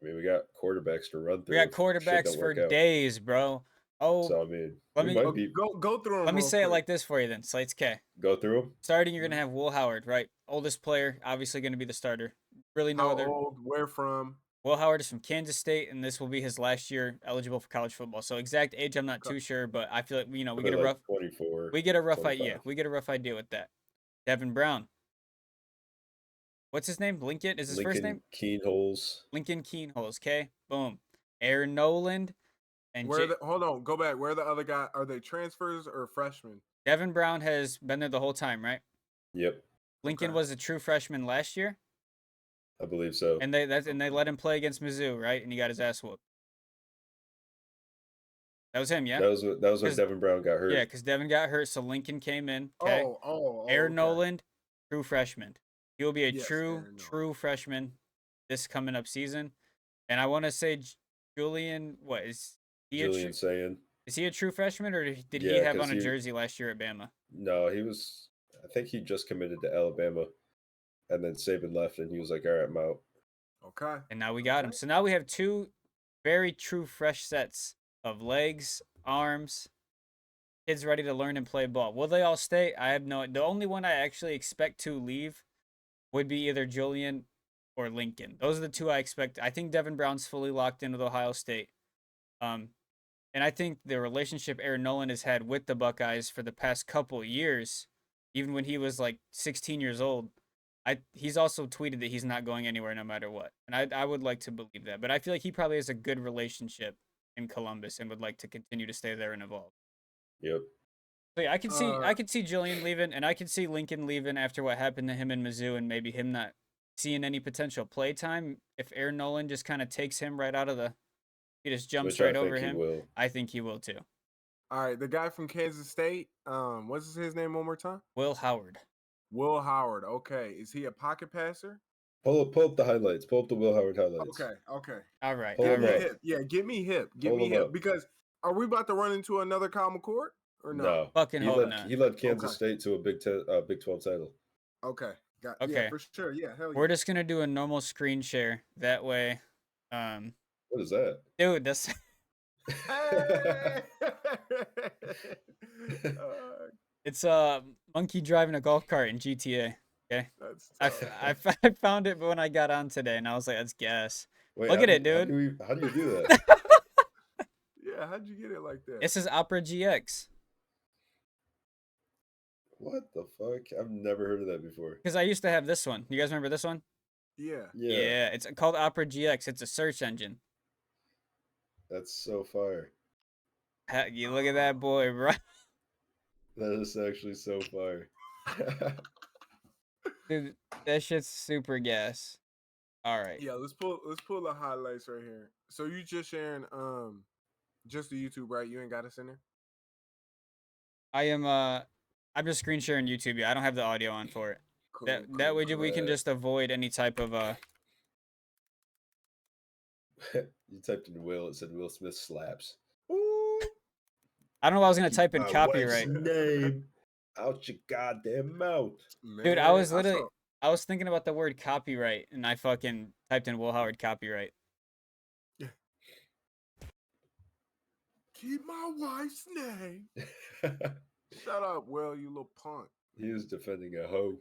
[SPEAKER 2] I mean, we got quarterbacks to run through.
[SPEAKER 1] We got quarterbacks for days, bro. Oh,
[SPEAKER 2] so I mean,
[SPEAKER 3] go through them.
[SPEAKER 1] Let me say it like this for you then. Slates K.
[SPEAKER 2] Go through them.
[SPEAKER 1] Starting, you're gonna have Will Howard, right? Oldest player, obviously gonna be the starter. Really no
[SPEAKER 3] How
[SPEAKER 1] other.
[SPEAKER 3] old? Where from?
[SPEAKER 1] Will Howard is from Kansas State, and this will be his last year eligible for college football. So exact age, I'm not too sure, but I feel like we get a rough
[SPEAKER 2] 24.
[SPEAKER 1] We get a rough
[SPEAKER 2] 25.
[SPEAKER 1] idea. We get a rough idea with that. Devin Brown. What's his name? Lincoln is his first name?
[SPEAKER 2] Keenholes.
[SPEAKER 1] Lincoln Keenholes. Okay, boom. Aaron Noland. And
[SPEAKER 3] hold on, go back. Where the other guy? Are they transfers or freshmen?
[SPEAKER 1] Devin Brown has been there the whole time, right?
[SPEAKER 2] Yep.
[SPEAKER 1] Lincoln was a true freshman last year.
[SPEAKER 2] I believe so.
[SPEAKER 1] And they let him play against Mizzou, right? And he got his ass whooped. That was him, yeah.
[SPEAKER 2] That was when Devin Brown got hurt.
[SPEAKER 1] Yeah, because Devin got hurt, so Lincoln came in. Okay. Aaron Noland, true freshman. He will be a true freshman this coming up season. And I want to say Julian, what is he?
[SPEAKER 2] Julian saying.
[SPEAKER 1] Is he a true freshman, or did he have on a jersey last year at Bama?
[SPEAKER 2] No, he was. I think he just committed to Alabama, and then Saban left, and he was like, "All right, I'm out."
[SPEAKER 3] Okay.
[SPEAKER 1] And now we got him. So now we have 2 very true fresh sets of legs, arms, kids ready to learn and play ball. Will they all stay? I have no. The only one I actually expect to leave would be either Julian or Lincoln. Those are the 2 I expect. I think Devin Brown's fully locked in with Ohio State. And I think the relationship Aaron Noland has had with the Buckeyes for the past couple years, even when he was like 16 years old, he's also tweeted that he's not going anywhere no matter what. And I would like to believe that. But I feel like he probably has a good relationship in Columbus and would like to continue to stay there and evolve.
[SPEAKER 2] Yep.
[SPEAKER 1] So yeah, I could see Julian leaving, and I could see Lincoln leaving after what happened to him in Mizzou, and maybe him not seeing any potential play time. If Aaron Noland just kind of takes him right out of the, he just jumps right over him. I think he will too.
[SPEAKER 3] All right, the guy from Kansas State. What's his name one more time?
[SPEAKER 1] Will Howard.
[SPEAKER 3] Will Howard. Okay, is he a pocket passer?
[SPEAKER 2] Pull up the highlights. Pull up the Will Howard highlights.
[SPEAKER 3] Okay.
[SPEAKER 1] All right.
[SPEAKER 2] Pull him up.
[SPEAKER 3] Hip. Yeah, get me hip. Get me hip. Because are we about to run into another Kyle McCord or no?
[SPEAKER 2] No.
[SPEAKER 1] Fucking hope not.
[SPEAKER 2] He led Kansas State to a Big 12 title.
[SPEAKER 3] Okay.
[SPEAKER 1] Okay.
[SPEAKER 3] Yeah, for sure. Yeah, hell yeah.
[SPEAKER 1] We're just gonna do a normal screen share. That way,
[SPEAKER 2] What is that?
[SPEAKER 1] dude, that's it's a monkey driving a golf cart in GTA. Okay. I found it when I got on today, and I was like, that's gas.
[SPEAKER 2] Wait,
[SPEAKER 1] look at it, dude.
[SPEAKER 2] How do you do that?
[SPEAKER 3] Yeah, how'd you get it like that?
[SPEAKER 1] This is Opera GX.
[SPEAKER 2] What the fuck? I've never heard of that before.
[SPEAKER 1] Because I used to have this one. You guys remember this one?
[SPEAKER 3] Yeah.
[SPEAKER 1] Yeah, it's called Opera GX. It's a search engine.
[SPEAKER 2] That's so fire.
[SPEAKER 1] You look at that boy, bro.
[SPEAKER 2] That is actually so fire.
[SPEAKER 1] Dude, that shit's super gas. All right.
[SPEAKER 3] Yeah, let's pull the highlights right here. So you just sharing just the YouTube, right? You ain't got us in there?
[SPEAKER 1] I am I'm just screen sharing YouTube. Yeah, I don't have the audio on for it.
[SPEAKER 3] Cool,
[SPEAKER 1] That way
[SPEAKER 3] cool.
[SPEAKER 1] we can just avoid any type of
[SPEAKER 2] You typed in Will. It said Will Smith slaps.
[SPEAKER 3] Ooh.
[SPEAKER 1] I don't know if I was gonna
[SPEAKER 2] Keep
[SPEAKER 1] type in
[SPEAKER 2] my
[SPEAKER 1] copyright.
[SPEAKER 2] wife's name out your goddamn mouth.
[SPEAKER 1] Dude,
[SPEAKER 3] Man,
[SPEAKER 1] I was thinking about the word copyright and I fucking typed in Will Howard copyright.
[SPEAKER 3] keep my wife's name. Shut up, Will, you little punk.
[SPEAKER 2] He was defending a hoe.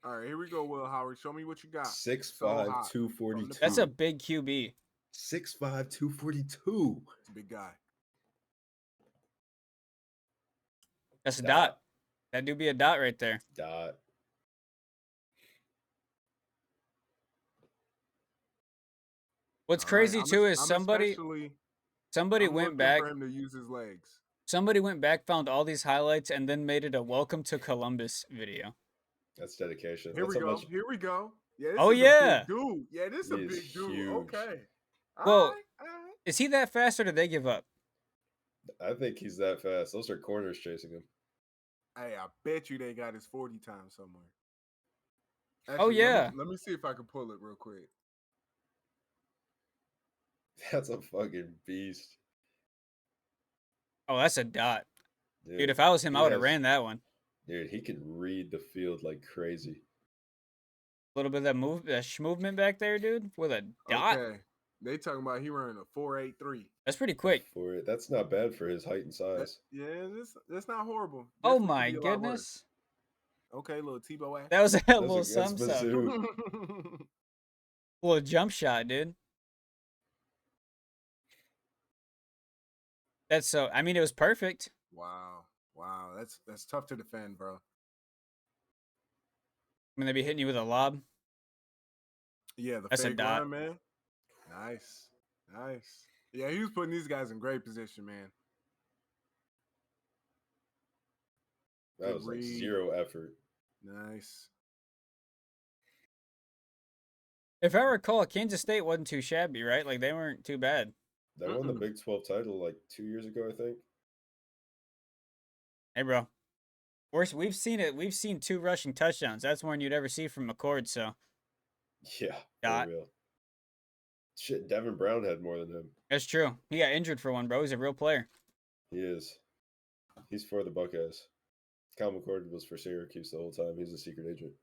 [SPEAKER 3] All right, here we go, Will Howard. Show me what you got.
[SPEAKER 2] 6'5",
[SPEAKER 3] So hot.
[SPEAKER 2] 242.
[SPEAKER 1] That's a big QB.
[SPEAKER 2] 6'5", 242.
[SPEAKER 3] It's a big guy.
[SPEAKER 1] That's a dot. That do be a dot right there.
[SPEAKER 2] Dot.
[SPEAKER 1] What's
[SPEAKER 3] All right,
[SPEAKER 1] crazy
[SPEAKER 3] I'm
[SPEAKER 1] too
[SPEAKER 3] es-
[SPEAKER 1] is
[SPEAKER 3] I'm
[SPEAKER 1] somebody
[SPEAKER 3] especially-
[SPEAKER 1] somebody
[SPEAKER 3] I'm
[SPEAKER 1] went
[SPEAKER 3] looking
[SPEAKER 1] back.
[SPEAKER 3] for him to use his legs.
[SPEAKER 1] Somebody went back, found all these highlights, and then made it a "Welcome to Columbus" video.
[SPEAKER 2] That's dedication.
[SPEAKER 3] Here
[SPEAKER 2] That's
[SPEAKER 3] we
[SPEAKER 2] how
[SPEAKER 3] go.
[SPEAKER 2] much
[SPEAKER 3] Here we go. Yeah, this
[SPEAKER 1] Oh,
[SPEAKER 3] is a
[SPEAKER 1] yeah.
[SPEAKER 3] big dude. Yeah, this is a
[SPEAKER 2] He is
[SPEAKER 3] big dude.
[SPEAKER 2] huge.
[SPEAKER 3] Okay.
[SPEAKER 1] Well,
[SPEAKER 3] All right.
[SPEAKER 1] Is he that fast, or did they give up?
[SPEAKER 2] I think he's that fast. Those are corners chasing him.
[SPEAKER 3] Hey, I bet you they got his 40 time somewhere.
[SPEAKER 1] Oh,
[SPEAKER 3] Actually,
[SPEAKER 1] yeah.
[SPEAKER 3] Let me see if I can pull it real quick.
[SPEAKER 2] That's a fucking beast.
[SPEAKER 1] Oh, that's a dot. Dude, if I was him, I would have ran that one.
[SPEAKER 2] Dude, he can read the field like crazy.
[SPEAKER 1] A little bit of that movement back there, dude, with a dot.
[SPEAKER 3] Okay. They talking about he running a 4.83.
[SPEAKER 1] That's pretty quick.
[SPEAKER 2] For it, that's not bad for his height and size.
[SPEAKER 3] Yeah, that's not horrible.
[SPEAKER 1] Oh
[SPEAKER 3] Definitely could
[SPEAKER 1] my
[SPEAKER 3] be a lot worse.
[SPEAKER 1] goodness.
[SPEAKER 3] Okay, little Tebow act.
[SPEAKER 1] That was a
[SPEAKER 2] That's
[SPEAKER 1] little
[SPEAKER 2] that's
[SPEAKER 1] some.
[SPEAKER 2] Mizzou.
[SPEAKER 1] Little jump shot, dude. That's so. I mean, it was perfect.
[SPEAKER 3] Wow. That's tough to defend, bro.
[SPEAKER 1] I mean, they'd be hitting you with a lob.
[SPEAKER 3] Yeah, the
[SPEAKER 1] That's a
[SPEAKER 3] fake
[SPEAKER 1] dot.
[SPEAKER 3] run, man. Nice. Yeah, he was putting these guys in great position, man.
[SPEAKER 2] That
[SPEAKER 3] Good
[SPEAKER 2] was like
[SPEAKER 3] read.
[SPEAKER 2] zero effort.
[SPEAKER 3] Nice.
[SPEAKER 1] If I recall, Kansas State wasn't too shabby, right? Like they weren't too bad.
[SPEAKER 2] They won the Big 12 title like 2 years ago, I think.
[SPEAKER 1] Hey, bro. We've seen it. We've seen 2 rushing touchdowns. That's more than you'd ever see from McCord. So
[SPEAKER 2] Yeah,
[SPEAKER 1] Dot.
[SPEAKER 2] for real. Shit, Devin Brown had more than him.
[SPEAKER 1] that's true. He got injured for one, bro. He's a real player.
[SPEAKER 2] He is. He's for the Buckeyes. Kyle McCord was for Syracuse the whole time. He's a secret agent.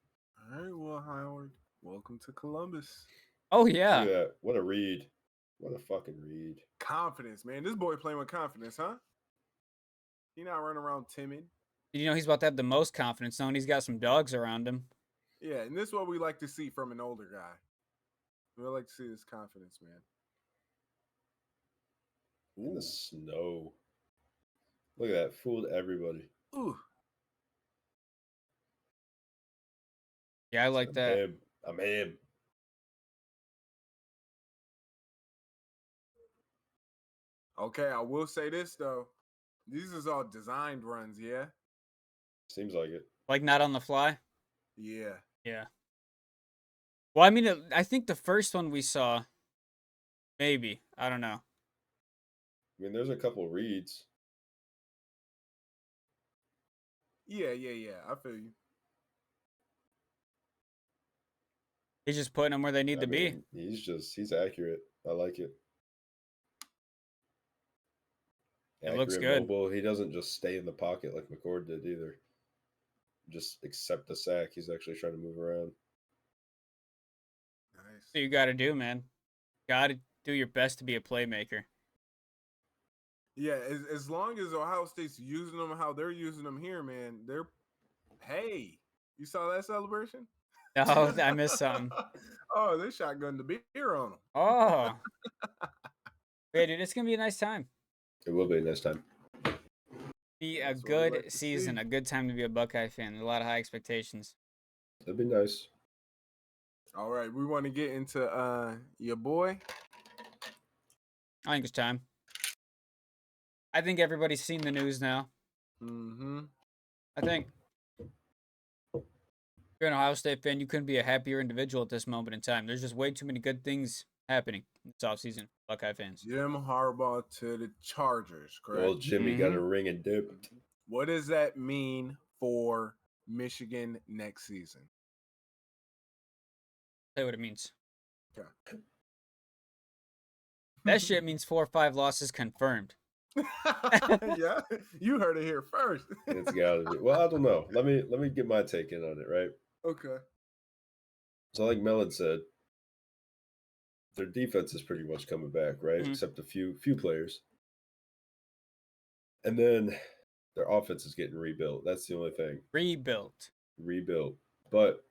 [SPEAKER 3] All right, Will Howard. Welcome to Columbus.
[SPEAKER 1] Oh
[SPEAKER 2] Look
[SPEAKER 1] yeah.
[SPEAKER 2] at that. What a read. What a fucking read.
[SPEAKER 3] Confidence, man. This boy playing with confidence, huh? He not running around timid.
[SPEAKER 1] You know he's about to have the most confidence knowing he's got some dogs around him.
[SPEAKER 3] Yeah, and this is what we like to see from an older guy. We like to see this confidence, man.
[SPEAKER 2] In the snow. Look at that. Fooled everybody.
[SPEAKER 3] Ooh.
[SPEAKER 1] Yeah, I like that.
[SPEAKER 2] I'm him.
[SPEAKER 3] Okay, I will say this though. These is all designed runs, yeah?
[SPEAKER 2] Seems like it.
[SPEAKER 1] Like not on the fly.
[SPEAKER 3] Yeah.
[SPEAKER 1] Yeah. Well, I mean, I think the first one we saw, maybe. I don't know.
[SPEAKER 2] I mean, there's a couple reads.
[SPEAKER 3] Yeah. I feel you.
[SPEAKER 1] He's just putting them where they need to be.
[SPEAKER 2] He's accurate. I like it.
[SPEAKER 1] It looks
[SPEAKER 2] Accurate,
[SPEAKER 1] good.
[SPEAKER 2] mobile. He doesn't just stay in the pocket like McCord did either. Just accept the sack. He's actually trying to move around.
[SPEAKER 3] Nice.
[SPEAKER 1] So you got to do, man. Got to do your best to be a playmaker.
[SPEAKER 3] Yeah, as long as Ohio State's using them how they're using them here, man, they're hey, you saw that celebration?
[SPEAKER 1] Oh, I missed something.
[SPEAKER 3] Oh, they shotgunned the beer on them.
[SPEAKER 1] Oh. Yeah, dude, it's going to be a nice time.
[SPEAKER 2] It will be next time.
[SPEAKER 1] Be a
[SPEAKER 3] That's what we
[SPEAKER 1] good
[SPEAKER 3] like to
[SPEAKER 1] season,
[SPEAKER 3] see.
[SPEAKER 1] a good time to be a Buckeye fan. A lot of high expectations.
[SPEAKER 2] It'd be nice.
[SPEAKER 3] All right, we want to get into your boy.
[SPEAKER 1] I think it's time. I think everybody's seen the news now.
[SPEAKER 3] Mm-hmm.
[SPEAKER 1] I think you're an Ohio State fan, you couldn't be a happier individual at this moment in time. There's just way too many good things happening this offseason, Buckeye fans.
[SPEAKER 3] Jim Harbaugh to the Chargers, correct?
[SPEAKER 2] Well, Jimmy got a ring and dipped.
[SPEAKER 3] What does that mean for Michigan next season?
[SPEAKER 1] Tell you what it means.
[SPEAKER 3] Okay.
[SPEAKER 1] That shit means 4 or 5 losses confirmed.
[SPEAKER 3] Yeah, you heard it here first.
[SPEAKER 2] It's gotta be. Well, I don't know. Let me get my take in on it, right?
[SPEAKER 3] Okay.
[SPEAKER 2] So, like Mellon said, their defense is pretty much coming back, right?
[SPEAKER 1] Mhm.
[SPEAKER 2] Except a few players, and then their offense is getting rebuilt. That's the only thing.
[SPEAKER 1] Rebuilt.
[SPEAKER 2] But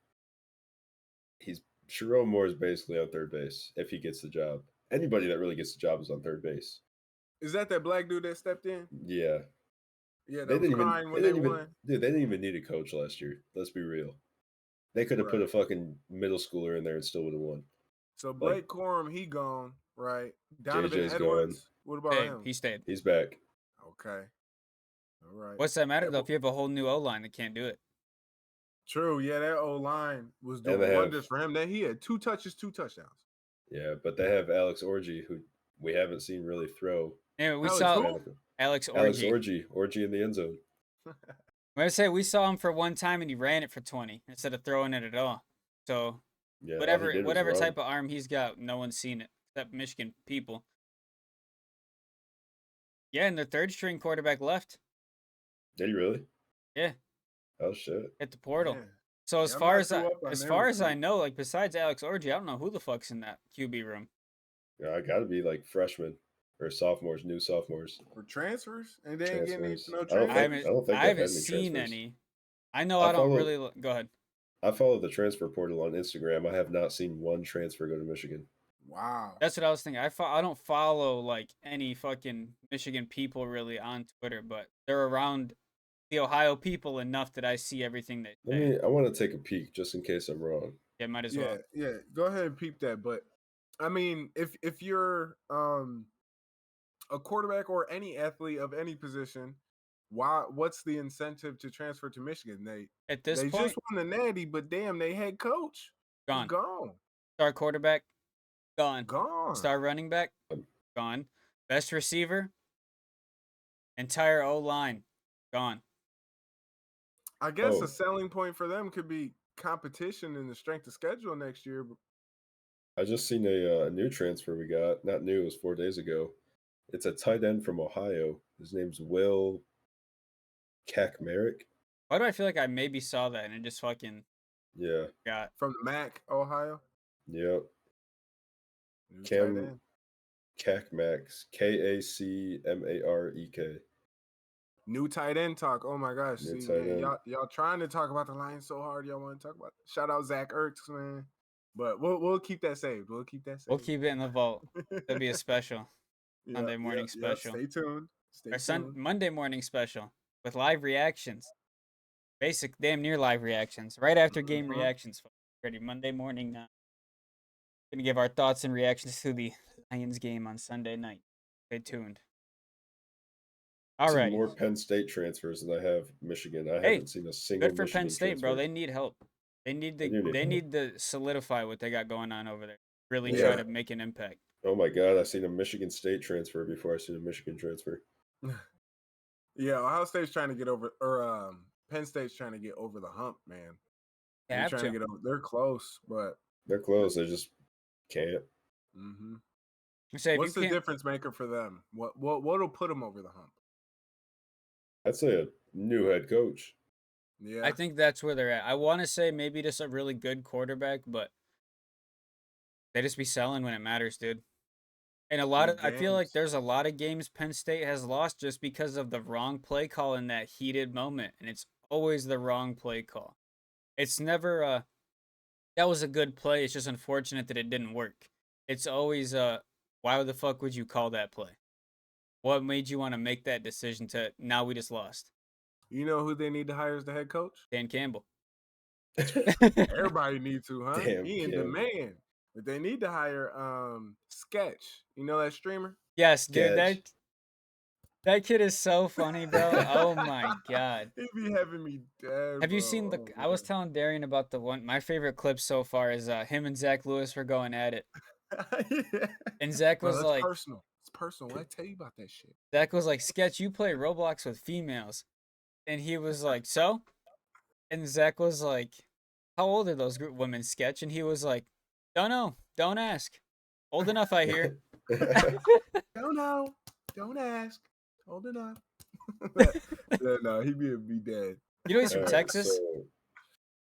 [SPEAKER 2] Sharon Moore is basically on third base if he gets the job. Anybody that really gets the job is on third base.
[SPEAKER 3] Is that black dude that stepped in?
[SPEAKER 2] Yeah.
[SPEAKER 3] Yeah,
[SPEAKER 2] They
[SPEAKER 3] that was
[SPEAKER 2] didn't
[SPEAKER 3] crying when they won.
[SPEAKER 2] Dude, they didn't even need a coach last year. Let's be real. They could have put a fucking middle schooler in there and still would have won.
[SPEAKER 3] So Blake Corum, he gone, right? Donovan
[SPEAKER 2] JJ's
[SPEAKER 3] Edwards. What about
[SPEAKER 1] Hey,
[SPEAKER 3] him?
[SPEAKER 1] he stayed.
[SPEAKER 2] He's back.
[SPEAKER 3] Okay. All right.
[SPEAKER 1] What's that matter though if you have a whole new O-line that can't do it?
[SPEAKER 3] True. Yeah, that O-line was doing wonders for him. That he had 2 touches, 2 touchdowns.
[SPEAKER 2] Yeah, but they have Alex Orji, who we haven't seen really throw.
[SPEAKER 1] Anyway, we saw Alex Orji.
[SPEAKER 2] Orji in the end zone.
[SPEAKER 1] When I say we saw him for one time and he ran it for 20 instead of throwing it at all. So
[SPEAKER 2] yeah,
[SPEAKER 1] whatever type of arm he's got, no one's seen it except Michigan people. Yeah, and their third string quarterback left.
[SPEAKER 2] Did he really?
[SPEAKER 1] Yeah.
[SPEAKER 2] Oh shit.
[SPEAKER 1] Hit the portal.
[SPEAKER 3] Yeah.
[SPEAKER 1] So as far as I know, like besides Alex Orji, I don't know who the fuck's in that QB room.
[SPEAKER 2] Yeah, I gotta be like freshmen or sophomores, new sophomores.
[SPEAKER 3] For transfers? And they ain't getting no
[SPEAKER 1] transfers? I haven't seen any. I know I don't really go ahead.
[SPEAKER 2] I follow the transfer portal on Instagram. I have not seen one transfer go to Michigan.
[SPEAKER 3] Wow.
[SPEAKER 1] That's what I was thinking. I don't follow like any fucking Michigan people really on Twitter, but they're around the Ohio people enough that I see everything they say.
[SPEAKER 2] I want to take a peek just in case I'm wrong.
[SPEAKER 1] Yeah, might as well.
[SPEAKER 3] Yeah, go ahead and peep that. But I mean, if you're a quarterback or any athlete of any position, what's the incentive to transfer to Michigan? They
[SPEAKER 1] just
[SPEAKER 3] won the Natty, but damn, they head coach gone.
[SPEAKER 1] Star quarterback gone.
[SPEAKER 3] Gone.
[SPEAKER 1] Star running back gone. Best receiver, entire O-line gone.
[SPEAKER 3] I guess a selling point for them could be competition in the strength of schedule next year.
[SPEAKER 2] I just seen a new transfer we got. Not new, it was 4 days ago. It's a tight end from Ohio. His name's Will Kakmarek.
[SPEAKER 1] Why do I feel like I maybe saw that and it just fucking got
[SPEAKER 3] from the MAC, Ohio?
[SPEAKER 2] Yep. Cam Kakmarek, Kacmarek.
[SPEAKER 3] New tight end talk. Oh my gosh. See, man, y'all trying to talk about the Lions so hard. Y'all want to talk about it. Shout out Zach Ertz, man. But we'll keep that saved. We'll keep it
[SPEAKER 1] in the vault. That'll be a special. Sunday morning special.
[SPEAKER 3] Stay tuned.
[SPEAKER 1] Monday morning special with live reactions. Basic damn near live reactions. Right after game reactions. Ready Monday morning. Gonna give our thoughts and reactions to the Lions game on Sunday night. Stay tuned. All right.
[SPEAKER 2] More Penn State transfers than I have Michigan. I haven't seen a single.
[SPEAKER 1] Good for
[SPEAKER 2] Michigan
[SPEAKER 1] Penn State,
[SPEAKER 2] transfer.
[SPEAKER 1] bro. They need help. They need to solidify what they got going on over there. Really try to make an impact.
[SPEAKER 2] Oh my God, I seen a Michigan State transfer before I seen a Michigan transfer.
[SPEAKER 3] Yeah, Ohio State's trying to get over, or Penn State's trying to get over the hump, man. They're trying to get over. They're close, but
[SPEAKER 2] they're close. They just can't.
[SPEAKER 3] Mm-hmm.
[SPEAKER 1] What's
[SPEAKER 3] the difference maker for them? What'll put them over the hump?
[SPEAKER 2] I'd say a new head coach.
[SPEAKER 3] Yeah,
[SPEAKER 1] I think that's where they're at. I want to say maybe just a really good quarterback, but they just be selling when it matters, dude. And I feel like there's a lot of games Penn State has lost just because of the wrong play call in that heated moment, and it's always the wrong play call. It's never that was a good play. It's just unfortunate that it didn't work. It's always why the fuck would you call that play? What made you want to make that decision to now we just lost?
[SPEAKER 3] You know who they need to hire as the head coach?
[SPEAKER 1] Dan Campbell.
[SPEAKER 3] Everybody needs to, huh? He in demand. But they need to hire Sketch. You know that streamer?
[SPEAKER 1] Yes, dude. That kid is so funny, bro. Oh my god.
[SPEAKER 3] He be having me dead.
[SPEAKER 1] Have you
[SPEAKER 3] bro.
[SPEAKER 1] seen the?
[SPEAKER 3] Oh,
[SPEAKER 1] I was
[SPEAKER 3] man.
[SPEAKER 1] telling Darian about the one. My favorite clip so far is him and Zach Lewis were going at it,
[SPEAKER 3] Yeah.
[SPEAKER 1] and Zach
[SPEAKER 3] Bro,
[SPEAKER 1] was
[SPEAKER 3] that's
[SPEAKER 1] like,
[SPEAKER 3] personal. It's personal. What I tell you about that shit?
[SPEAKER 1] Sketch, you play Roblox with females, and he was like, so, and Zach was like, how old are those women, Sketch? And he was like, don't know, don't ask. Old enough, I hear.
[SPEAKER 3] Don't know. Don't ask. Old enough. Yeah, no, he be dead.
[SPEAKER 1] You know he's from
[SPEAKER 2] All right,
[SPEAKER 1] Texas.
[SPEAKER 2] so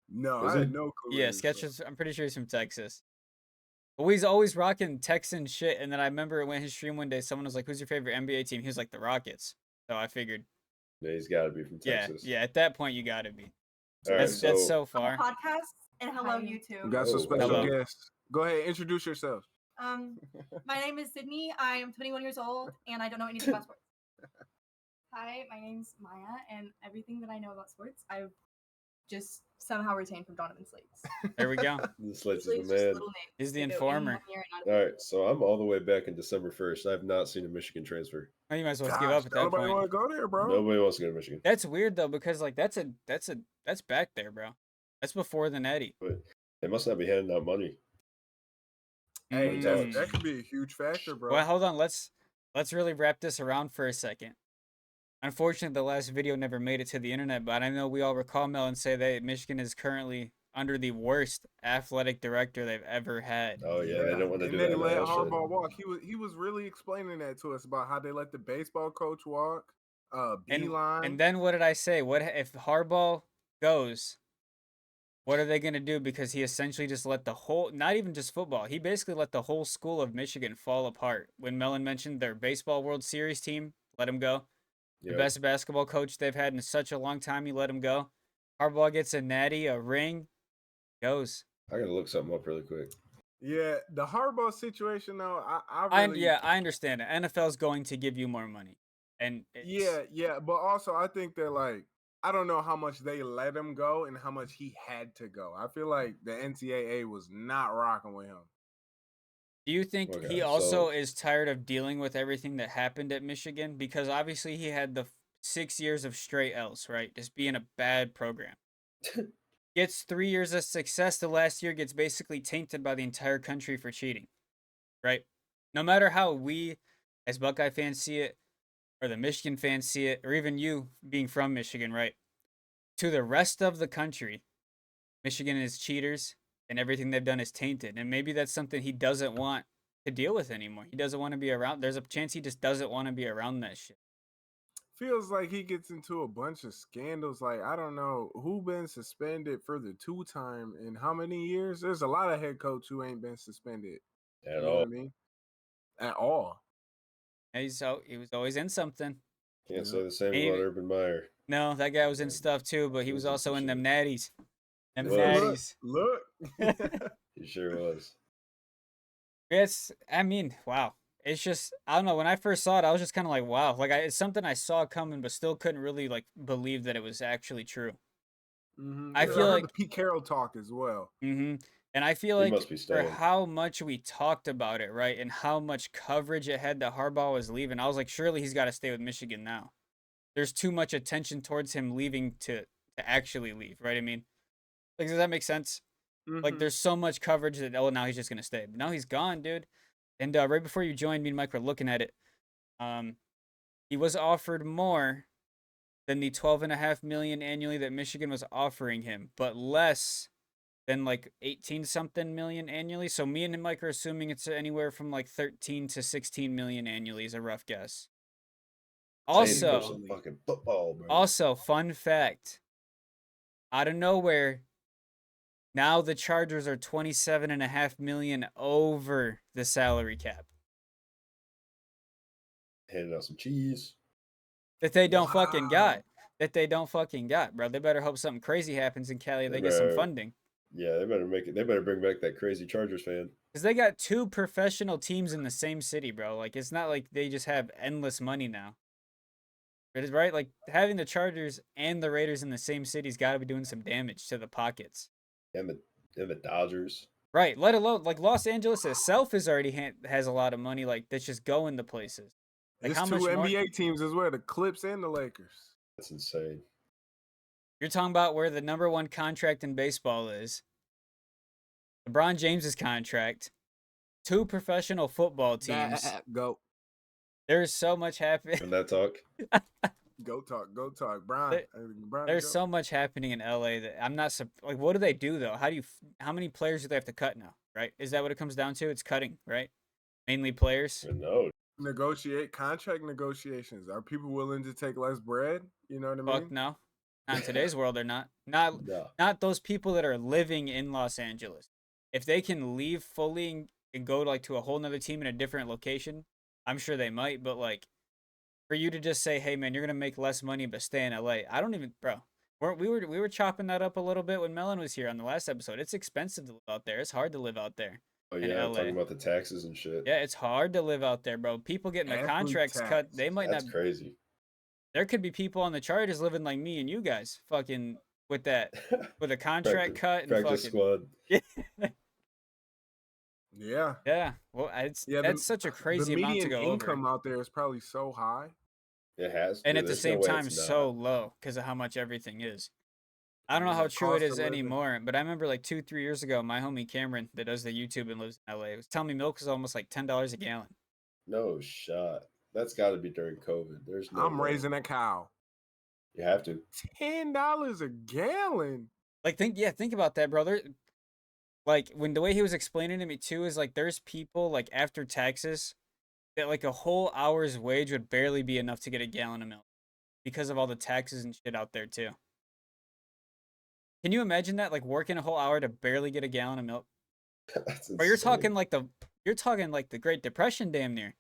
[SPEAKER 3] No,
[SPEAKER 2] Is
[SPEAKER 3] I
[SPEAKER 2] he?
[SPEAKER 3] had no clue.
[SPEAKER 1] Yeah, Sketch is. I'm pretty sure he's from Texas. But he's always rocking Texan shit. And then I remember when his stream one day, someone was like, "Who's your favorite NBA team?" He was like, "The Rockets." So I figured,
[SPEAKER 2] Yeah, he's got to be from Texas.
[SPEAKER 1] yeah. At that point, you gotta be.
[SPEAKER 2] All right,
[SPEAKER 1] That's so
[SPEAKER 4] Hello,
[SPEAKER 1] far.
[SPEAKER 4] podcast, and hello,
[SPEAKER 5] Hi.
[SPEAKER 4] YouTube.
[SPEAKER 3] We got some
[SPEAKER 2] Oh,
[SPEAKER 3] special
[SPEAKER 1] hello.
[SPEAKER 3] guests. Go ahead, introduce yourself.
[SPEAKER 4] My name is Sydney. I am 21 years old, and I don't know anything about sports.
[SPEAKER 5] Hi, my name's Maya, and everything that I know about sports, I've just somehow retained from Donovan Slates.
[SPEAKER 1] There we go.
[SPEAKER 2] This Slates
[SPEAKER 5] Usually
[SPEAKER 2] is
[SPEAKER 5] it's
[SPEAKER 2] the
[SPEAKER 5] just
[SPEAKER 2] man.
[SPEAKER 5] little names.
[SPEAKER 1] He's the
[SPEAKER 5] They go in
[SPEAKER 1] informer.
[SPEAKER 5] 1 year and out
[SPEAKER 2] All right, so I'm all the way back in December 1st. I've not seen a Michigan transfer.
[SPEAKER 1] Oh, you might as well just give
[SPEAKER 3] Gosh,
[SPEAKER 1] up at that
[SPEAKER 3] nobody want
[SPEAKER 1] point.
[SPEAKER 3] to go there, bro.
[SPEAKER 2] Nobody wants to go to Michigan.
[SPEAKER 1] That's weird though, because like that's back there, bro. That's before the Natty.
[SPEAKER 2] But they must not be handing out money.
[SPEAKER 3] Hey,
[SPEAKER 1] Mm.
[SPEAKER 3] that could be a huge factor, bro.
[SPEAKER 1] Well, hold on. Let's really wrap this around for a second. Unfortunately, the last video never made it to the internet, but I know we all recall Melon say that Michigan is currently under the worst athletic director they've ever had.
[SPEAKER 2] Oh yeah, they don't want to
[SPEAKER 3] and
[SPEAKER 2] do
[SPEAKER 3] they
[SPEAKER 2] that.
[SPEAKER 3] let
[SPEAKER 2] NIL shit.
[SPEAKER 3] Harbaugh walk. He was really explaining that to us about how they let the baseball coach walk. Beeline.
[SPEAKER 1] And then what did I say? What if Harbaugh goes? What are they going to do? Because he essentially just let the whole, not even just football, he basically let the whole school of Michigan fall apart. When Mellon mentioned their baseball World Series team, let him go. The
[SPEAKER 2] Yep.
[SPEAKER 1] best basketball coach they've had in such a long time, he let him go. Harbaugh gets a natty, a ring, goes.
[SPEAKER 2] I gotta look something up really quick.
[SPEAKER 3] Yeah, the Harbaugh situation though, I really
[SPEAKER 1] I understand it. NFL's going to give you more money. And
[SPEAKER 3] yeah, but also I think that like I don't know how much they let him go and how much he had to go. I feel like the NCAA was not rocking with him.
[SPEAKER 1] Do you think
[SPEAKER 2] Okay,
[SPEAKER 1] he also
[SPEAKER 2] so-
[SPEAKER 1] is tired of dealing with everything that happened at Michigan? Because obviously he had the 6 years of straight L's, right? Just being a bad program. Gets 3 years of success. The last year gets basically tainted by the entire country for cheating, right? No matter how we, as Buckeye fans, see it, or the Michigan fans see it, or even you being from Michigan, right? To the rest of the country, Michigan is cheaters and everything they've done is tainted. And maybe that's something he doesn't want to deal with anymore. He doesn't want to be around. There's a chance he just doesn't want to be around that shit.
[SPEAKER 3] Feels like he gets into a bunch of scandals. Like I don't know who been suspended for the 2-time in how many years. There's a lot of head coach who ain't been suspended
[SPEAKER 2] At
[SPEAKER 3] you know
[SPEAKER 2] all.
[SPEAKER 3] what I mean? At all.
[SPEAKER 1] And he was always in something.
[SPEAKER 2] Can't say the same
[SPEAKER 1] Maybe.
[SPEAKER 2] about Urban Meyer.
[SPEAKER 1] No, that guy was in
[SPEAKER 2] Yeah.
[SPEAKER 1] stuff too, but he
[SPEAKER 2] He
[SPEAKER 1] was
[SPEAKER 2] was in
[SPEAKER 1] also
[SPEAKER 2] some
[SPEAKER 1] in them
[SPEAKER 2] shit.
[SPEAKER 1] natties. Them
[SPEAKER 2] He was.
[SPEAKER 1] natties.
[SPEAKER 3] Look.
[SPEAKER 2] He sure was.
[SPEAKER 1] It's, I mean, wow. It's just, I don't know. When I first saw it, I was just kind of like, wow. Like, it's something I saw coming, but still couldn't really, like, believe that it was actually true. I feel
[SPEAKER 3] heard
[SPEAKER 1] like-
[SPEAKER 3] the Pete Carroll talk as well.
[SPEAKER 1] Mm-hmm. And I feel
[SPEAKER 2] He
[SPEAKER 1] like
[SPEAKER 2] must be
[SPEAKER 1] for
[SPEAKER 2] staying.
[SPEAKER 1] how much we talked about it, right, and how much coverage it had that Harbaugh was leaving, I was like, surely he's got to stay with Michigan now. There's too much attention towards him leaving to actually leave, right? I mean, like, does that make sense? Like,
[SPEAKER 3] Mhm.
[SPEAKER 1] there's so much coverage that, oh, now he's just going to stay. But now he's gone, dude. And right before you joined, me and Mike were looking at it. He was offered more than the $12.5 million annually that Michigan was offering him, but less than like 18 something million annually. So me and Mike are assuming it's anywhere from like 13 to 16 million annually is a rough guess.
[SPEAKER 2] Saying
[SPEAKER 1] Also,
[SPEAKER 2] some fucking football, bro.
[SPEAKER 1] Also, fun fact, out of nowhere, now the Chargers are 27.5 million over the salary cap
[SPEAKER 2] Handing out some cheese.
[SPEAKER 1] that they don't fucking
[SPEAKER 3] Wow.
[SPEAKER 1] got. That they don't fucking got, bro. They better hope something crazy happens in Cali. They get some
[SPEAKER 2] Bro.
[SPEAKER 1] funding.
[SPEAKER 2] Yeah, they better make it. They better bring back that crazy Chargers fan.
[SPEAKER 1] Because they got 2 professional teams in the same city, bro. Like, it's not like they just have endless money now. It is right? Like, having the Chargers and the Raiders in the same city's got to be doing some damage to the pockets.
[SPEAKER 2] And the Dodgers.
[SPEAKER 1] Right. Let alone, like, Los Angeles itself is already has a lot of money, like, that's just going to places. Like,
[SPEAKER 3] There's
[SPEAKER 1] how
[SPEAKER 3] two
[SPEAKER 1] much more?
[SPEAKER 3] NBA teams as well, the Clips and the Lakers.
[SPEAKER 2] That's insane.
[SPEAKER 1] You're talking about where the number one contract in baseball is. LeBron James's contract. 2 professional football teams.
[SPEAKER 3] Go
[SPEAKER 1] There's so much happening.
[SPEAKER 2] And that talk.
[SPEAKER 3] go talk, Brian. Brian
[SPEAKER 1] There's
[SPEAKER 3] go.
[SPEAKER 1] so much happening in LA that I'm not like. What do they do though? How many players do they have to cut now? Right? Is that what it comes down to? It's cutting, right? Mainly players.
[SPEAKER 2] No.
[SPEAKER 3] Negotiate contract negotiations. Are people willing to take less bread? You know what I mean?
[SPEAKER 1] Fuck no. Not in today's world, they're not. Not those people that are living in Los Angeles. If they can leave fully and go like to a whole nother team in a different location, I'm sure they might. But like, for you to just say, "Hey man, you're gonna make less money but stay in LA," I don't even, bro. We were chopping that up a little bit when Melon was here on the last episode. It's expensive to live out there. It's hard to live out there.
[SPEAKER 2] Oh
[SPEAKER 1] in
[SPEAKER 2] yeah,
[SPEAKER 1] LA.
[SPEAKER 2] talking about the taxes and shit.
[SPEAKER 1] Yeah, it's hard to live out there, bro. People getting their
[SPEAKER 3] Athlete
[SPEAKER 1] contracts
[SPEAKER 3] tax.
[SPEAKER 1] cut. They might
[SPEAKER 2] That's
[SPEAKER 1] not.
[SPEAKER 2] crazy.
[SPEAKER 1] There could be people on the Chargers living like me and you guys, fucking with that, with a contract cut and
[SPEAKER 2] Practice
[SPEAKER 1] fucking.
[SPEAKER 2] squad.
[SPEAKER 3] Yeah.
[SPEAKER 1] Yeah, well, that's such a crazy
[SPEAKER 3] the
[SPEAKER 1] amount to
[SPEAKER 3] median
[SPEAKER 1] go
[SPEAKER 3] income
[SPEAKER 1] over,
[SPEAKER 3] out there is probably so high.
[SPEAKER 2] It has.
[SPEAKER 1] and
[SPEAKER 2] to.
[SPEAKER 1] at the
[SPEAKER 2] There's no
[SPEAKER 1] same
[SPEAKER 2] way
[SPEAKER 1] time
[SPEAKER 2] it's not.
[SPEAKER 1] so low because of how much everything is. I don't know
[SPEAKER 3] Yeah,
[SPEAKER 1] how true it
[SPEAKER 3] cost of
[SPEAKER 1] is
[SPEAKER 3] living.
[SPEAKER 1] anymore, but I remember like 2-3 years ago, my homie Cameron that does the YouTube and lives in LA was telling me milk is almost like $10 a gallon.
[SPEAKER 2] No shot. That's got to be during COVID. There's no.
[SPEAKER 3] I'm
[SPEAKER 2] way.
[SPEAKER 3] raising a cow.
[SPEAKER 2] You have to.
[SPEAKER 3] $10 a gallon.
[SPEAKER 1] Like think about that, brother. Like when the way he was explaining to me too is like there's people like after taxes that like a whole hour's wage would barely be enough to get a gallon of milk because of all the taxes and shit out there too. Can you imagine that? Like working a whole hour to barely get a gallon of milk?
[SPEAKER 2] That's
[SPEAKER 1] But you're
[SPEAKER 2] insane.
[SPEAKER 1] talking like the Great Depression damn near.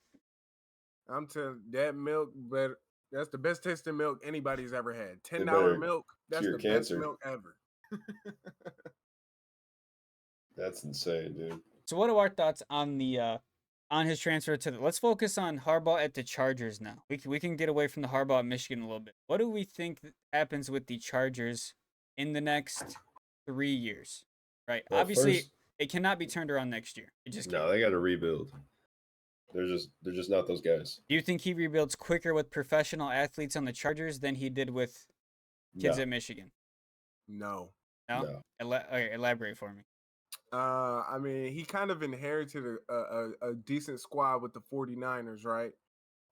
[SPEAKER 3] I'm telling that milk, but that's the best tasting milk anybody's ever had. $10
[SPEAKER 2] better
[SPEAKER 3] milk, that's
[SPEAKER 2] cure
[SPEAKER 3] the
[SPEAKER 2] cancer.
[SPEAKER 3] best milk ever.
[SPEAKER 2] That's insane, dude.
[SPEAKER 1] So what are our thoughts on the on his transfer to the? Let's focus on Harbaugh at the Chargers now. We can get away from the Harbaugh at Michigan a little bit. What do we think happens with the Chargers in the next 3 years? Right.
[SPEAKER 2] Well,
[SPEAKER 1] Obviously,
[SPEAKER 2] first-
[SPEAKER 1] it cannot be turned around next year. It just can't.
[SPEAKER 2] No, they got to rebuild. They're just not those guys.
[SPEAKER 1] Do you think he rebuilds quicker with professional athletes on the Chargers than he did with kids
[SPEAKER 2] No,
[SPEAKER 1] at Michigan?
[SPEAKER 3] No.
[SPEAKER 2] no.
[SPEAKER 1] Okay, elaborate for me.
[SPEAKER 3] I mean, he kind of inherited a decent squad with the 49ers, right?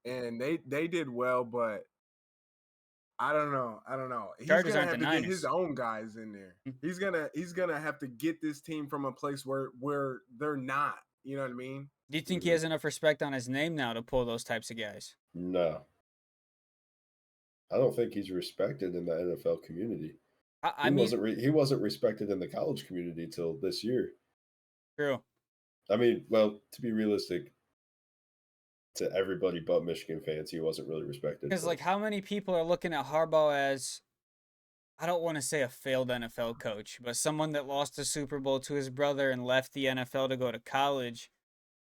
[SPEAKER 3] And they did well, but I don't know. He's
[SPEAKER 1] Chargers
[SPEAKER 3] gonna
[SPEAKER 1] aren't
[SPEAKER 3] have
[SPEAKER 1] the
[SPEAKER 3] to get his
[SPEAKER 1] Niners.
[SPEAKER 3] own guys in there. He's gonna have to get this team from a place where they're not. You know what I mean?
[SPEAKER 1] Do you think he has enough respect on his name now to pull those types of guys?
[SPEAKER 2] No. I don't think he's respected in the NFL community.
[SPEAKER 1] I mean,
[SPEAKER 2] He wasn't respected in the college community till this year.
[SPEAKER 1] true.
[SPEAKER 2] I mean, well, to be realistic, to everybody but Michigan fans, he wasn't really respected.
[SPEAKER 1] Because
[SPEAKER 2] but-
[SPEAKER 1] like, how many people are looking at Harbaugh as, I don't want to say a failed NFL coach, but someone that lost a Super Bowl to his brother and left the NFL to go to college,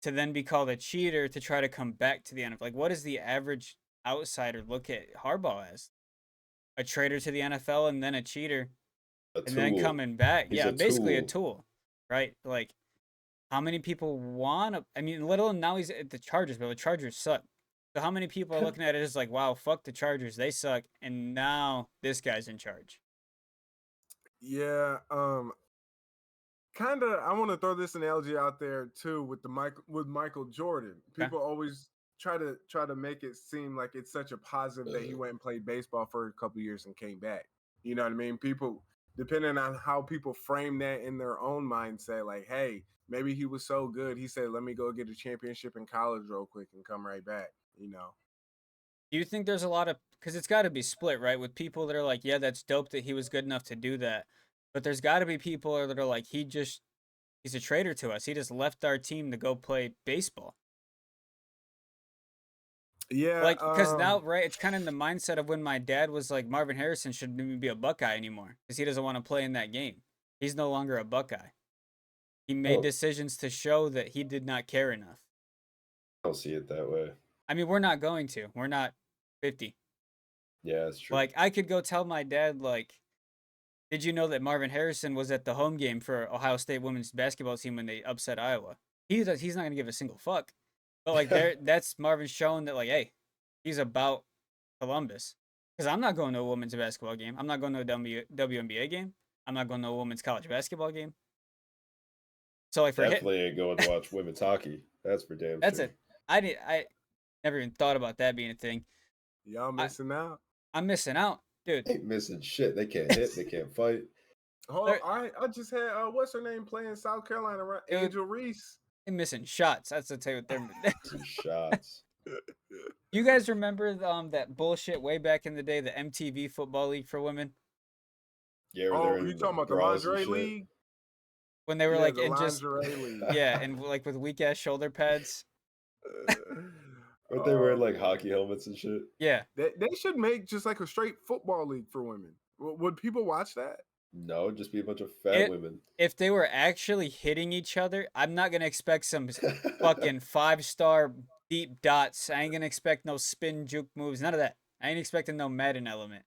[SPEAKER 1] to then be called a cheater to try to come back to the NFL. Like, what does the average outsider look at Harbaugh as? A traitor to the NFL and then a cheater
[SPEAKER 2] a
[SPEAKER 1] and then
[SPEAKER 2] tool.
[SPEAKER 1] coming back.
[SPEAKER 2] He's
[SPEAKER 1] Yeah,
[SPEAKER 2] a
[SPEAKER 1] basically a
[SPEAKER 2] tool.
[SPEAKER 1] tool, right? Like, how many people want to? I mean, let alone now he's at the Chargers, but the Chargers suck. So how many people are looking at it as like, wow, fuck the Chargers, they suck, and now this guy's in charge.
[SPEAKER 3] Yeah. Kind of. I want to throw this analogy out there too with Michael Jordan.
[SPEAKER 1] Okay.
[SPEAKER 3] People always try to make it seem like it's such a positive that he went and played baseball for a couple years and came back. You know what I mean? People, depending on how people frame that in their own mindset, like, hey, maybe he was so good, he said, let me go get a championship in college real quick and come right back. You know?
[SPEAKER 1] Do you think there's a lot of, because it's got to be split, right? With people that are like, yeah, that's dope that he was good enough to do that. But there's got to be people that are like, he's a traitor to us. He just left our team to go play baseball.
[SPEAKER 3] Yeah.
[SPEAKER 1] Like, because now, right, it's kind of in the mindset of when my dad was like, Marvin Harrison shouldn't even be a Buckeye anymore because he doesn't want to play in that game. He's no longer a Buckeye. He made
[SPEAKER 2] Oh.
[SPEAKER 1] decisions to show that he did not care enough.
[SPEAKER 2] I don't see it that way.
[SPEAKER 1] I mean, we're not going to. We're not 50.
[SPEAKER 2] Yeah, that's true.
[SPEAKER 1] Like, I could go tell my dad, like, did you know that Marvin Harrison was at the home game for Ohio State women's basketball team when they upset Iowa? He's not going to give a single fuck. But, like, that's Marvin showing that, like, hey, He's about Columbus. Because I'm not going to a women's basketball game. I'm not going to a WNBA game. I'm not going to a women's college basketball game. So like for
[SPEAKER 2] Definitely ain't going to watch women's hockey. That's for damn
[SPEAKER 1] that's
[SPEAKER 2] sure.
[SPEAKER 1] it. I never even thought about that being a thing.
[SPEAKER 3] Y'all missing out.
[SPEAKER 1] I'm missing out, dude.
[SPEAKER 2] Ain't missing shit. They can't hit. They can't fight.
[SPEAKER 3] Hold on, I just had what's her name playing South Carolina? Right?
[SPEAKER 1] Dude.
[SPEAKER 3] Angel Reese.
[SPEAKER 1] They're missing shots. That's the tell you what they're.
[SPEAKER 2] Some shots.
[SPEAKER 1] You guys remember that bullshit way back in the day, the MTV Football League for women?
[SPEAKER 2] Yeah,
[SPEAKER 3] Oh, you talking about the lingerie league?
[SPEAKER 1] When they were like
[SPEAKER 3] the
[SPEAKER 1] in just
[SPEAKER 3] lingerie league.
[SPEAKER 1] yeah, and like with weak ass shoulder pads.
[SPEAKER 2] Aren't they wearing like hockey helmets and shit?
[SPEAKER 1] Yeah,
[SPEAKER 3] They should make just like a straight football league for women. Would people watch that?
[SPEAKER 2] No, just be a bunch of fat women.
[SPEAKER 1] if they were actually hitting each other, I'm not gonna expect some fucking 5-star deep dots. I ain't gonna expect no spin juke moves. None of that. I ain't expecting no Madden element.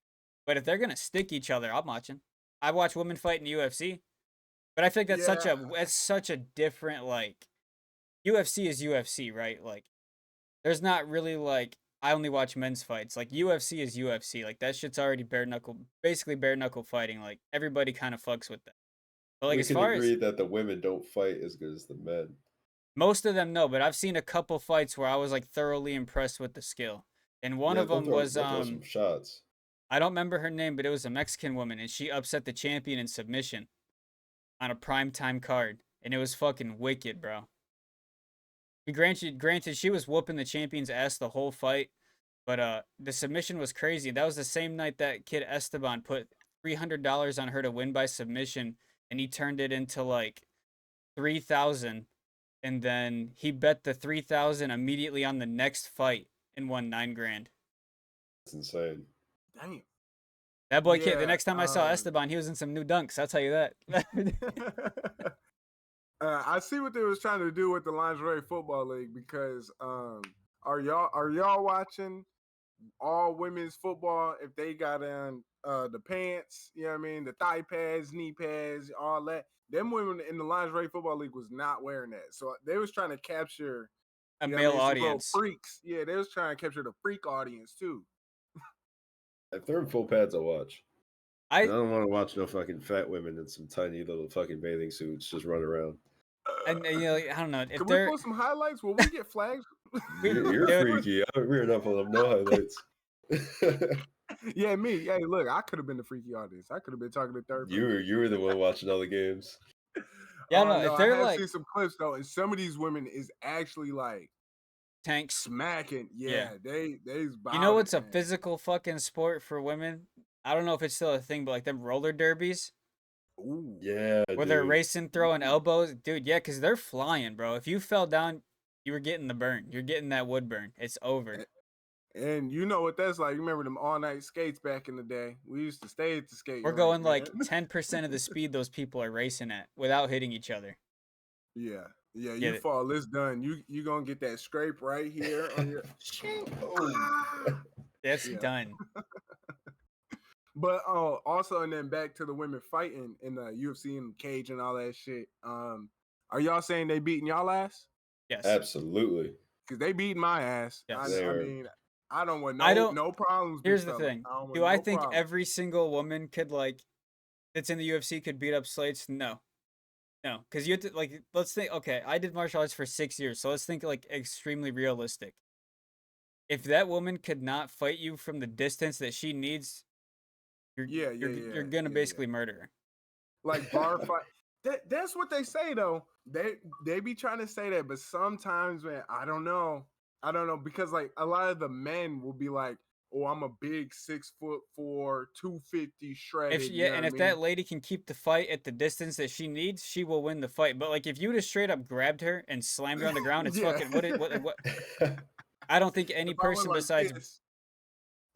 [SPEAKER 1] But if they're gonna stick each other, I'm watching. I watch women fight in the UFC. But I think that's such a different like UFC is UFC, right? Like there's not really like I only watch men's fights. Like UFC is UFC. Like that shit's already basically bare knuckle fighting. Like everybody kind of fucks with that. But like
[SPEAKER 2] we
[SPEAKER 1] as
[SPEAKER 2] can
[SPEAKER 1] far
[SPEAKER 2] agree
[SPEAKER 1] as
[SPEAKER 2] that the women don't fight as good as the men.
[SPEAKER 1] most of them no, but I've seen a couple fights where I was like thoroughly impressed with the skill. And one of them was
[SPEAKER 2] some shots.
[SPEAKER 1] I don't remember her name, but it was a Mexican woman and she upset the champion in submission on a primetime card. And it was fucking wicked, bro. Granted, she was whooping the champion's ass the whole fight, but the submission was crazy. That was the same night that kid Esteban put $300 on her to win by submission, and he turned it into like 3,000, and then he bet the 3,000 immediately on the next fight and won $9,000.
[SPEAKER 2] That's insane.
[SPEAKER 3] Damn.
[SPEAKER 1] That boy kid. The next time I saw Esteban, he was in some new dunks. I'll tell you that.
[SPEAKER 3] I see what they was trying to do with the lingerie football league because are y'all watching all women's football if they got on the pants, you know what I mean, the thigh pads, knee pads, all that. Them women in the lingerie football league was not wearing that. So they was trying to capture
[SPEAKER 1] a male audience.
[SPEAKER 3] Freaks. Yeah, they was trying to capture the freak audience too.
[SPEAKER 2] If they're in full pads, I'll watch. I don't want to watch no fucking fat women in some tiny little fucking bathing suits just run around.
[SPEAKER 1] And you know, I don't know. If
[SPEAKER 3] Can we post some highlights? Will we get flagged?
[SPEAKER 2] You're freaky. We're not pulling no highlights.
[SPEAKER 3] Yeah, me. Hey, look, I could have been the freaky audience. I could have been talking to third.
[SPEAKER 2] You were the one watching all the games.
[SPEAKER 1] Yeah, no. If they're
[SPEAKER 3] I have seen some clips though, and some of these women is actually like
[SPEAKER 1] tanks
[SPEAKER 3] smacking. Yeah. They's.
[SPEAKER 1] You know what's a physical fucking sport for women? I don't know if it's still a thing, but like them roller derbies.
[SPEAKER 3] Ooh.
[SPEAKER 2] Yeah.
[SPEAKER 1] Where they're racing, throwing elbows. Dude, yeah, because they're flying, bro. If you fell down, you were getting the burn. You're getting that wood burn. It's over.
[SPEAKER 3] And you know what that's like. You remember them all-night skates back in the day? We used to stay at the skate.
[SPEAKER 1] We're going like 10% of the speed those people are racing at without hitting each other.
[SPEAKER 3] Yeah. You fall, it's done. You gonna get that scrape right here on your.
[SPEAKER 1] That's done.
[SPEAKER 3] But also, and then back to the women fighting in the UFC and cage and all that shit. Are y'all saying they beating y'all ass?
[SPEAKER 1] Yes,
[SPEAKER 2] absolutely.
[SPEAKER 3] Because they beating my ass.
[SPEAKER 1] Yes.
[SPEAKER 3] I mean, I don't want no problems.
[SPEAKER 1] Here's the thing: do I think every single woman could that's in the UFC could beat up slates? No, because you have to let's think. Okay, I did martial arts for 6 years, so let's think like extremely realistic. If that woman could not fight you from the distance that she needs, you're gonna basically murder her.
[SPEAKER 3] Like bar fight. That's what they say though. They be trying to say that, but sometimes, man, I don't know because like a lot of the men will be like, "Oh, I'm a big 6'4", 250 shredded."
[SPEAKER 1] If that lady can keep the fight at the distance that she needs, she will win the fight. But like if you just straight up grabbed her and slammed her on the ground, it's fucking what? I don't think any person besides.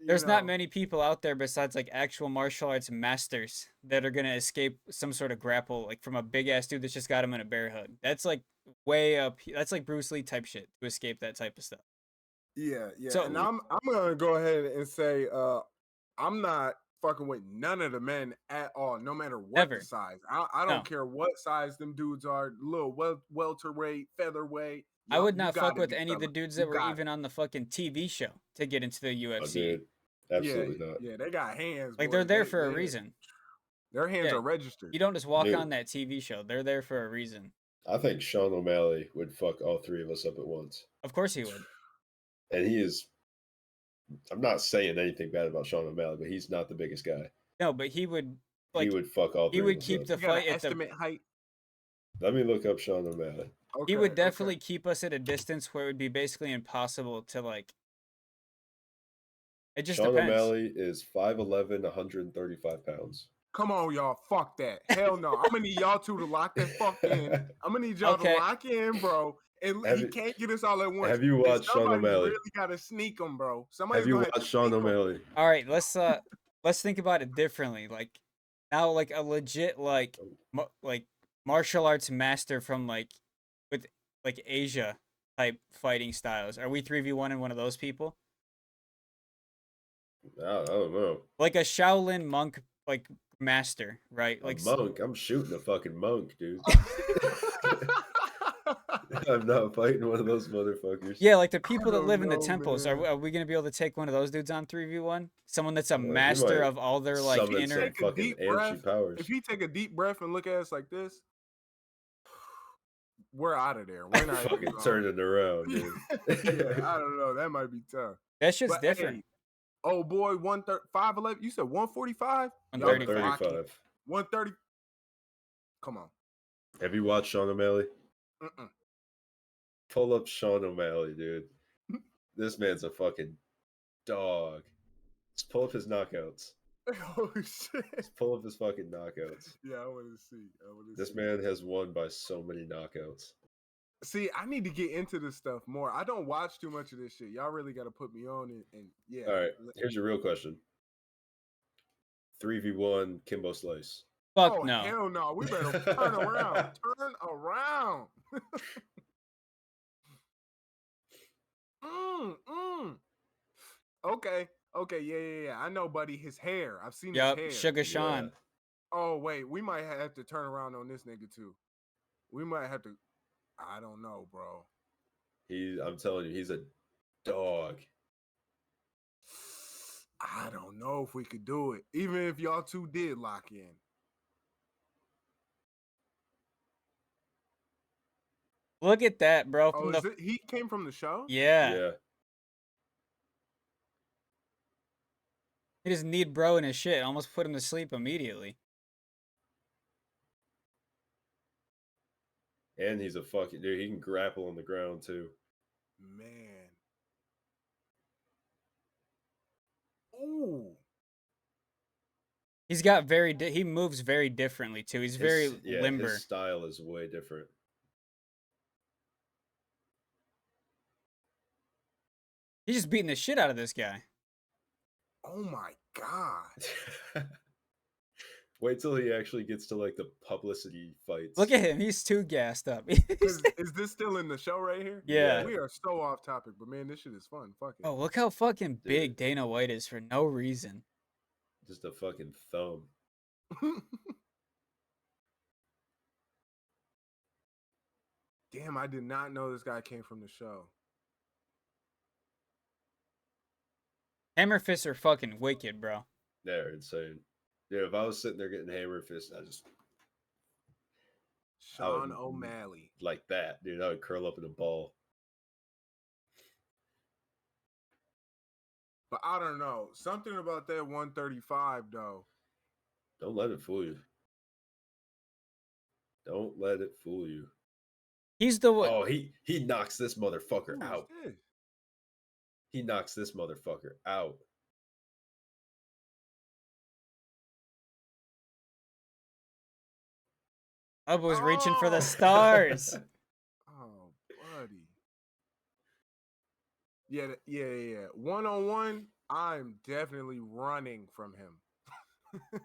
[SPEAKER 1] There's not many people out there besides like actual martial arts masters that are gonna escape some sort of grapple like from a big ass dude that's just got him in a bear hug. That's like way up. That's like Bruce Lee type shit to escape that type of stuff.
[SPEAKER 3] Yeah. So, and I'm gonna go ahead and say I'm not fucking with none of the men at all, no matter what the size. I don't care what size them dudes are, little welterweight, featherweight.
[SPEAKER 1] I would
[SPEAKER 3] You
[SPEAKER 1] not fuck
[SPEAKER 3] gotta
[SPEAKER 1] with
[SPEAKER 3] be,
[SPEAKER 1] any of the
[SPEAKER 3] fella.
[SPEAKER 1] dudes
[SPEAKER 3] You
[SPEAKER 1] that were
[SPEAKER 3] got
[SPEAKER 1] even
[SPEAKER 3] it.
[SPEAKER 1] on the fucking TV show to get into the
[SPEAKER 2] Oh,
[SPEAKER 1] UFC.
[SPEAKER 2] dude.
[SPEAKER 3] Yeah,
[SPEAKER 2] Absolutely not.
[SPEAKER 3] yeah, they got hands.
[SPEAKER 1] Like
[SPEAKER 3] boy.
[SPEAKER 1] they're there
[SPEAKER 3] They-
[SPEAKER 1] for a
[SPEAKER 3] they-
[SPEAKER 1] reason.
[SPEAKER 3] Their hands
[SPEAKER 1] Yeah.
[SPEAKER 3] are registered.
[SPEAKER 1] You don't just walk
[SPEAKER 2] Dude.
[SPEAKER 1] on that TV show. They're there for a reason.
[SPEAKER 2] I think Sean O'Malley would fuck all three of us up at once.
[SPEAKER 1] Of course he would.
[SPEAKER 2] And he is. I'm not saying anything bad about Sean O'Malley, but he's not the biggest guy.
[SPEAKER 1] No, but he would
[SPEAKER 2] He would fuck all three
[SPEAKER 1] he would
[SPEAKER 2] of us
[SPEAKER 1] keep
[SPEAKER 2] up.
[SPEAKER 1] the
[SPEAKER 3] You got
[SPEAKER 1] fight
[SPEAKER 3] an
[SPEAKER 1] at the
[SPEAKER 3] estimate height?
[SPEAKER 2] Let me look up Sean O'Malley.
[SPEAKER 3] Okay,
[SPEAKER 1] he would
[SPEAKER 3] okay.
[SPEAKER 1] definitely keep us at a distance where it would be basically impossible to like. It just
[SPEAKER 2] Sean
[SPEAKER 1] depends.
[SPEAKER 2] O'Malley is 5'11", 135 pounds.
[SPEAKER 3] Come on, y'all. Fuck that. Hell no. I'm gonna need y'all two to lock that fuck in. I'm gonna need y'all
[SPEAKER 1] Okay.
[SPEAKER 3] to lock in, bro. And
[SPEAKER 2] Have
[SPEAKER 3] he
[SPEAKER 2] you-
[SPEAKER 3] can't get us all at once.
[SPEAKER 2] Have you
[SPEAKER 3] And
[SPEAKER 2] watched Sean
[SPEAKER 3] somebody's
[SPEAKER 2] O'Malley?
[SPEAKER 3] really gotta sneak him, bro. Somebody's
[SPEAKER 2] Have you
[SPEAKER 3] gonna have to
[SPEAKER 2] watched Sean
[SPEAKER 3] sneak 'em.
[SPEAKER 2] O'Malley?
[SPEAKER 1] All right, let's think about it differently. Like now, like a legit like martial arts master from like with like Asia type fighting styles. Are we 3v1 in one of those people?
[SPEAKER 2] I don't know.
[SPEAKER 1] Like a Shaolin monk like master, right?
[SPEAKER 2] A
[SPEAKER 1] Like
[SPEAKER 2] monk. I'm shooting a fucking monk, dude. I'm not fighting one of those motherfuckers.
[SPEAKER 1] yeah, like the people that
[SPEAKER 3] don't
[SPEAKER 1] live in the
[SPEAKER 3] know,
[SPEAKER 1] temples.
[SPEAKER 3] man.
[SPEAKER 1] Are we gonna be able to take one of those dudes on 3v1? Someone that's a
[SPEAKER 2] You
[SPEAKER 1] master
[SPEAKER 2] might
[SPEAKER 1] of all their like
[SPEAKER 2] summon
[SPEAKER 1] inner.
[SPEAKER 2] some
[SPEAKER 3] Take a
[SPEAKER 2] fucking
[SPEAKER 3] deep
[SPEAKER 2] Anchi
[SPEAKER 3] breath.
[SPEAKER 2] powers.
[SPEAKER 3] If he take a deep breath and look at us like this, we're out of there. We're not even
[SPEAKER 2] fucking
[SPEAKER 3] going.
[SPEAKER 2] turning around, dude.
[SPEAKER 3] Yeah, I don't know. That might be tough.
[SPEAKER 1] That shit's
[SPEAKER 3] But,
[SPEAKER 1] different.
[SPEAKER 3] hey, oh boy, 5'11". You said 145?
[SPEAKER 1] 135.
[SPEAKER 2] 135.
[SPEAKER 3] 130. Come on.
[SPEAKER 2] Have you watched Sean O'Malley?
[SPEAKER 3] Mm-mm.
[SPEAKER 2] Pull up Sean O'Malley, dude. This man's a fucking dog. Just pull up his knockouts.
[SPEAKER 3] Oh shit.
[SPEAKER 2] Just pull up his fucking knockouts.
[SPEAKER 3] Yeah, I want to see.
[SPEAKER 2] This man has won by so many knockouts.
[SPEAKER 3] See, I need to get into this stuff more. I don't watch too much of this shit. Y'all really got to put me on it. And yeah.
[SPEAKER 2] All right, here's your real question. 3v1 Kimbo Slice.
[SPEAKER 1] Fuck
[SPEAKER 3] Oh,
[SPEAKER 1] no.
[SPEAKER 3] hell no. We better turn around. Turn around. Okay. Okay. Yeah. I know, buddy. His hair. I've seen
[SPEAKER 1] Yup,
[SPEAKER 3] his hair.
[SPEAKER 1] Sugar Sean.
[SPEAKER 3] Oh, wait. We might have to turn around on this nigga, too. We might have to. I don't know, bro.
[SPEAKER 2] I'm telling you, he's a dog.
[SPEAKER 3] I don't know if we could do it. Even if y'all two did lock in.
[SPEAKER 1] Look at that, bro.
[SPEAKER 3] Oh,
[SPEAKER 1] From the
[SPEAKER 3] he came from the show?
[SPEAKER 1] yeah. He just need bro in his shit. Almost put him to sleep immediately.
[SPEAKER 2] And he's a fucking dude. He can grapple on the ground too.
[SPEAKER 3] Man. Ooh.
[SPEAKER 1] He's got he moves very differently too. He's very limber.
[SPEAKER 2] His style is way different.
[SPEAKER 1] He's just beating the shit out of this guy.
[SPEAKER 3] Oh my god.
[SPEAKER 2] Wait till he actually gets to like the publicity fights.
[SPEAKER 1] Look at him. He's too gassed up.
[SPEAKER 3] Is this still in the show right here?
[SPEAKER 1] Yeah.
[SPEAKER 3] We are so off topic, but man, this shit is fun. Fuck it.
[SPEAKER 1] Oh, look how fucking big Dana White is for no reason.
[SPEAKER 2] Just a fucking thumb.
[SPEAKER 3] Damn, I did not know this guy came from the show.
[SPEAKER 1] Hammer fists are fucking wicked, bro.
[SPEAKER 2] They're insane. Dude, if I was sitting there getting hammer fist, I just
[SPEAKER 3] Sean O'Malley.
[SPEAKER 2] like that, dude. I would curl up in a ball.
[SPEAKER 3] But I don't know. Something about that 135 though.
[SPEAKER 2] Don't let it fool you. Don't let it fool you.
[SPEAKER 1] He's the one.
[SPEAKER 2] Oh, he knocks this motherfucker
[SPEAKER 3] Who is
[SPEAKER 2] out.
[SPEAKER 3] this?
[SPEAKER 2] He knocks this motherfucker out.
[SPEAKER 1] I was reaching for the stars.
[SPEAKER 3] Oh, buddy. Yeah. 1-on-1, I'm definitely running from him.